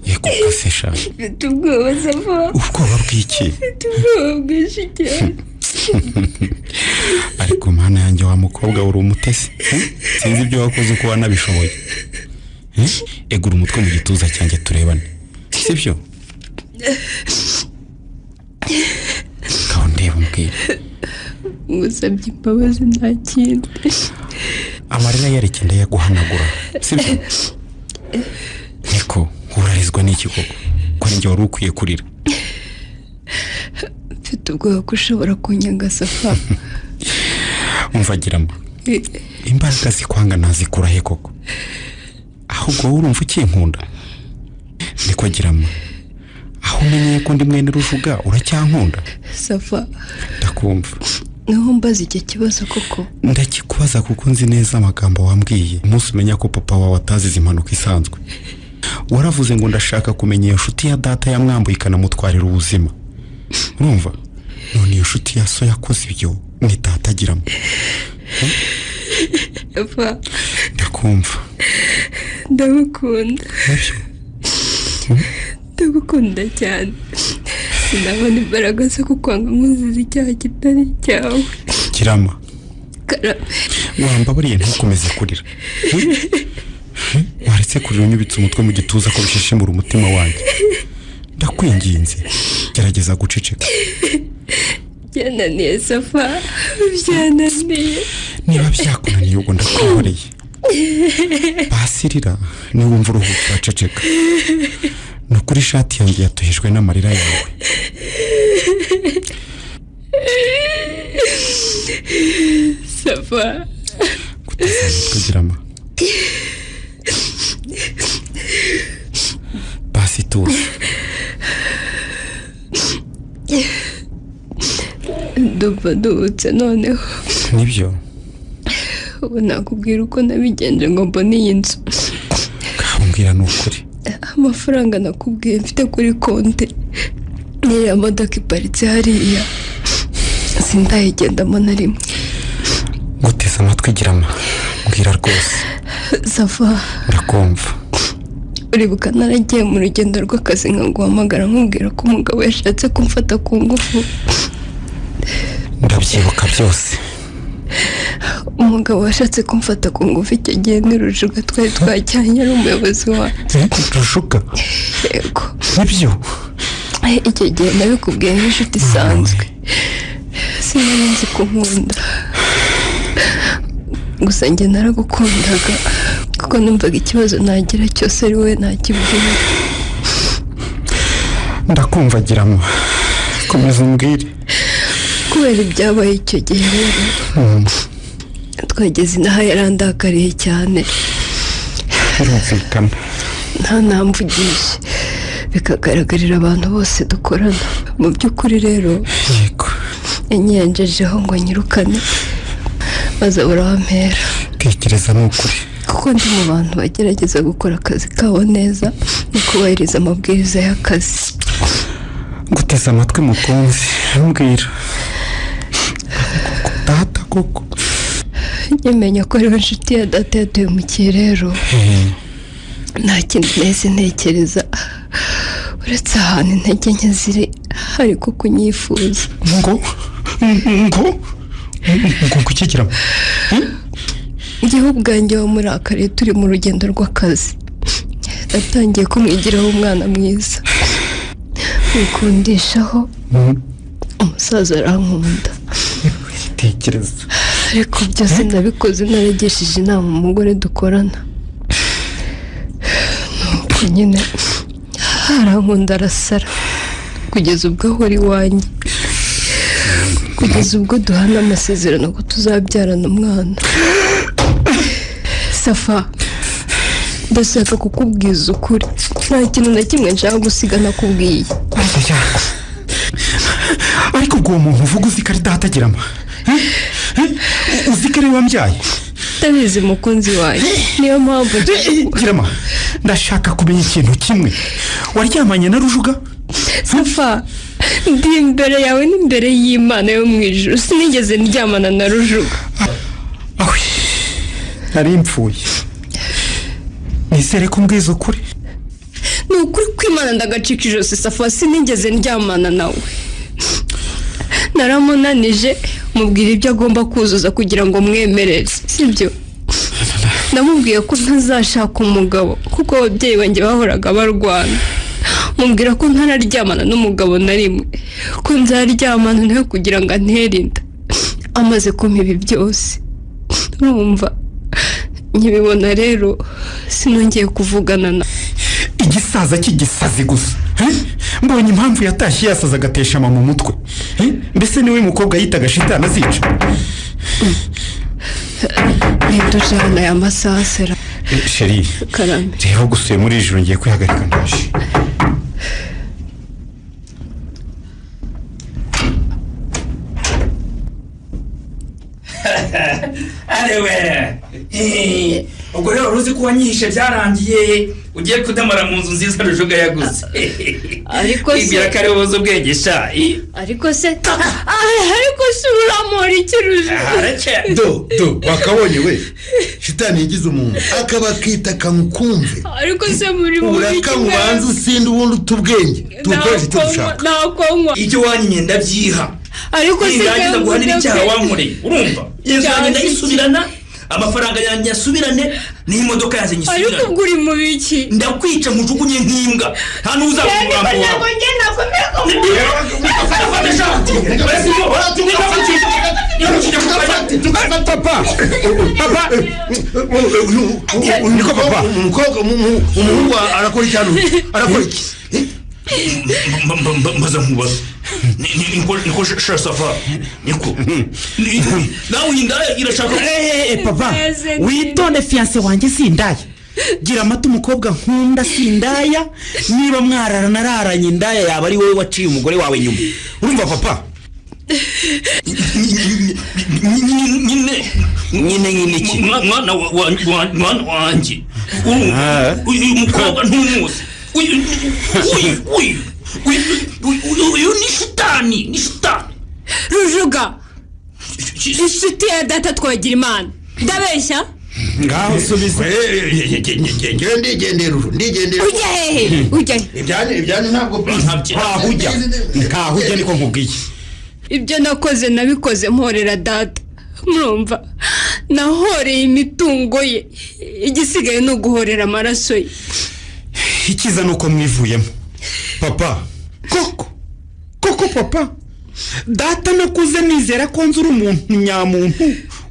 yego kasesha mfite ubwoba Safa ubwoba bw'iki mfite ubwoba bwinshi cyane ariko mana yanjye wa mukobwa uri umutesi sinzi ibyo wakoze uko wanabishoboye egura umutwe mu gituza cyanjye turebane sibyo kaho ndeba mbwira ngusabye imbabazi nta kindi amarira yarekenda yaguhanagura sibyo niko urarizwa n'iki koko ko njye wari ukwiye kurira mfite ubwoba ko ushobora kunyanga Safa umva girama imbaraga zikwanga nazikura he koko ahubwo urumva ukinkunda niko girama aho umenyeye ko ndi mwene Rujuga uracyankunda Safa ndakumva niho mbaza icyo kibazo koko ndakikubaza kuko nzi neza amagambo wambwiye umunsi umenya ko papa wawe atazize impanuka isanzwe waravuze ngo ndashaka kumenya iyo nshuti ya data yamwambuye ikanamutwarira ubuzima urumva none iyo nshuti ya so yakoze ibyo ni data girama Safa ndakumva ndagukunda ndagukunda cyane sinabona imbaraga zo kukwanga nkuzize icyaha kitari cyawe girama Karame wambabariye ntukomeze kurira waretse kurira unyubitse umutwe mu gituza ko bishishimura umutima wanjye ndakwinginze gerageza guceceka byananiye Safa byananiye niba byakunaniye ubwo ndakwihoreye basirira niwumva uruhuka ceceka ni ukuri ishati yanjye yatohejwe n'amarira yawe Safa guteza umutwe girama basi tuza ndumva nduhutse noneho nibyo ubu nakubwira uko nabigenje ngo mbone iyi nzu mbwira ni ukuri amafaranga nakubwiye mfite kuri konti n'iriya modoka iparitse hariya sindayigendamo na rimwe guteza amatwi girama mbwira rwose Safa ndakumva uribuka naragiye mu rugendo rw'akazi nkaguhamagara nkubwira ko umugabo yashatse kumfata ku ngufu ndabyibuka byose umugabo washatse kumfata ku ngufu icyo gihe ni Rujuga twari twajyanye ari umuyobozi wacu Rujuga yego nibyo icyo gihe nabikubwiye nk'inshuti isanzwe sinari nzi ko nkunda gusa njye naragukundaga kuko numvaga ikibazo nagira cyose ari wowe nakibwira ndakumva girama komeza umbwire kubera ibyabaye icyo gihe rero twageze inaha yarandakariye cyane urumvikana nta namvugishe bikagaragarira abantu bose dukorana. Mu by'ukuri rero yego yanyirengejeho ngo nyirukane maze abura aho ampera. tekereza ni ukuri kuko ndi mu bantu bagerageza gukora akazi kabo neza no kubahiriza amabwiriza y'akazi. guteze amatwi mukunzi mbwira data koko nyamenya ko ariwe nshuti ya data yaduhemukiye rero nta kindi nahise ntekereza uretse ahantu intege nke ziri ariko kunyifuza. ngo kukigiramo njyewe ubwanjye wamurakariye turi mu rugendo rw'akazi natangiye kumwigiraho umwana mwiza wikundishaho umusaza arankunda. tekereza ariko byose nabikoze naragishije inama umugore dukorana nuko nyine arankunda arasara kugeza ubwo ahora iwanjye kugeza ubwo duhana amasezerano ko tuzabyarana umwana. Safa ndashaka kukubwiza ukuri nta kintu na kimwe nshaka gusiga nakubwiye. ariko ubwo uwo muntu uvuga uzi ko ari data agiramo uzi ko ari we wambyaye. ndabizi mukunzi wanjye niyo mpamvu girama ndashaka kumenya ikintu kimwe waryamanye na Rujuga. Safa ndi imbere yawe n'imbere y'Imana yo mu ijuru sinigeze ndyamana na Rujuga. nari mpfuye nizere ko mbwiza ukuri. ni ukuri kw'Imana ndagacika ijosi Safa sinigeze ndyamana nawe. naramunanije mubwira ibyo agomba kuzuza kugira ngo mwemerere sibyo. namubwiye ko ntazashaka umugabo kuko ababyeyi banjye bahoraga barwana. mubwira ko ntararyamana n'umugabo na rimwe ko nzaryamana nawe kugira ngo antere inda. amaze kumpa ibi byose urumva nkibibona rero sinongeye kuvugana na igisaza cy'igisazi gusa. mbonye impamvu yatashye yasaza agatesha mama mu mutwe. mbese niwe mukobwa yitaga shitana azica. ntiduje hano aya masaha sera. sheri reba gusuye muri ijoro ngiye kwihagarika ndaje. arewe ubwo rero uruzi ko wanyihishe byarangiye ugiye kudamara mu nzu nziza Rujuga yaguze. ariko se ibwira ko ari wowe ubwenge sha. ariko se uramora iki Rujuga. do wakabonye we shitani yigize umuntu akaba akita kamukumve. ariko se muri mu urakamubanza usinde ubundi utubwenge tukoresha icyo dushaka. nakonywa icyo wanyinye ndabyiha ariko se yagize guhanira icyaha wankoreye urumva yesu yanjye ndayisubirana amafaranga yanjye yasubirane n'imodoka yanjye nyisubirane. ariko ubwo uri mu biki ndakwica mujugunye nk'imbwa nta n'uzakura mu ntabwo ngenda papa umuhungu arakora icyano arakora iki mbaza nkubaza niko Safa niko nawe indaya irashaka. papa witonde fiance wanjye sindaya gira amata umukobwa nkunda sindaya niba mwarara nararanye indaya yaba ari wowe waciye umugore wawe nyuma urumva papa. nyine iki mwana wanjye uyu mukobwa ntumuzi uyu ni shitani Rujuga inshuti ya data twagira imana ndabeshya. ngaho subiza. ndigendera ujya hehe ujya ibyane ntabwo ntahujya niko nkubwiye. ibyo nakoze nabikoze mporera data murumva nahoreye imitungo ye igisigaye ni uguhorera amaraso ye. ikiza ni uko mwivuyemo papa. koko papa data nakuze nizera ko nzi uri umuntu nyamuntu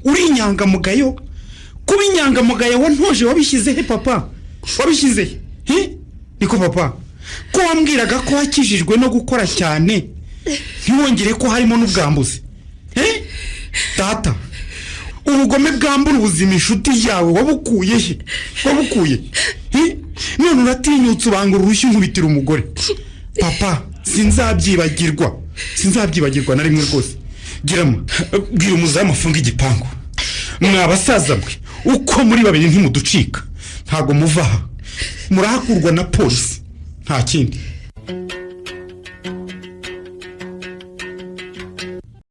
uri inyangamugayo. kuba inyangamugayo wantoje wabishyize he papa wabishyize he niko papa ko wambwiraga ko wakijijwe no gukora cyane ntiwongere ko harimo n'ubwambuzi. data ubugome bwambura ubuzima inshuti yawe wabukuye he none uratinyutse ubangura urushyi nkubitira umugore. Papa sinzabyibagirwa na rimwe rwose. Girama bwira umuzamu afunga igipangu. Mwabasaza mwe uko muri babiri ntimuducika ntago muvaha murahakurwa na polisi nta kindi.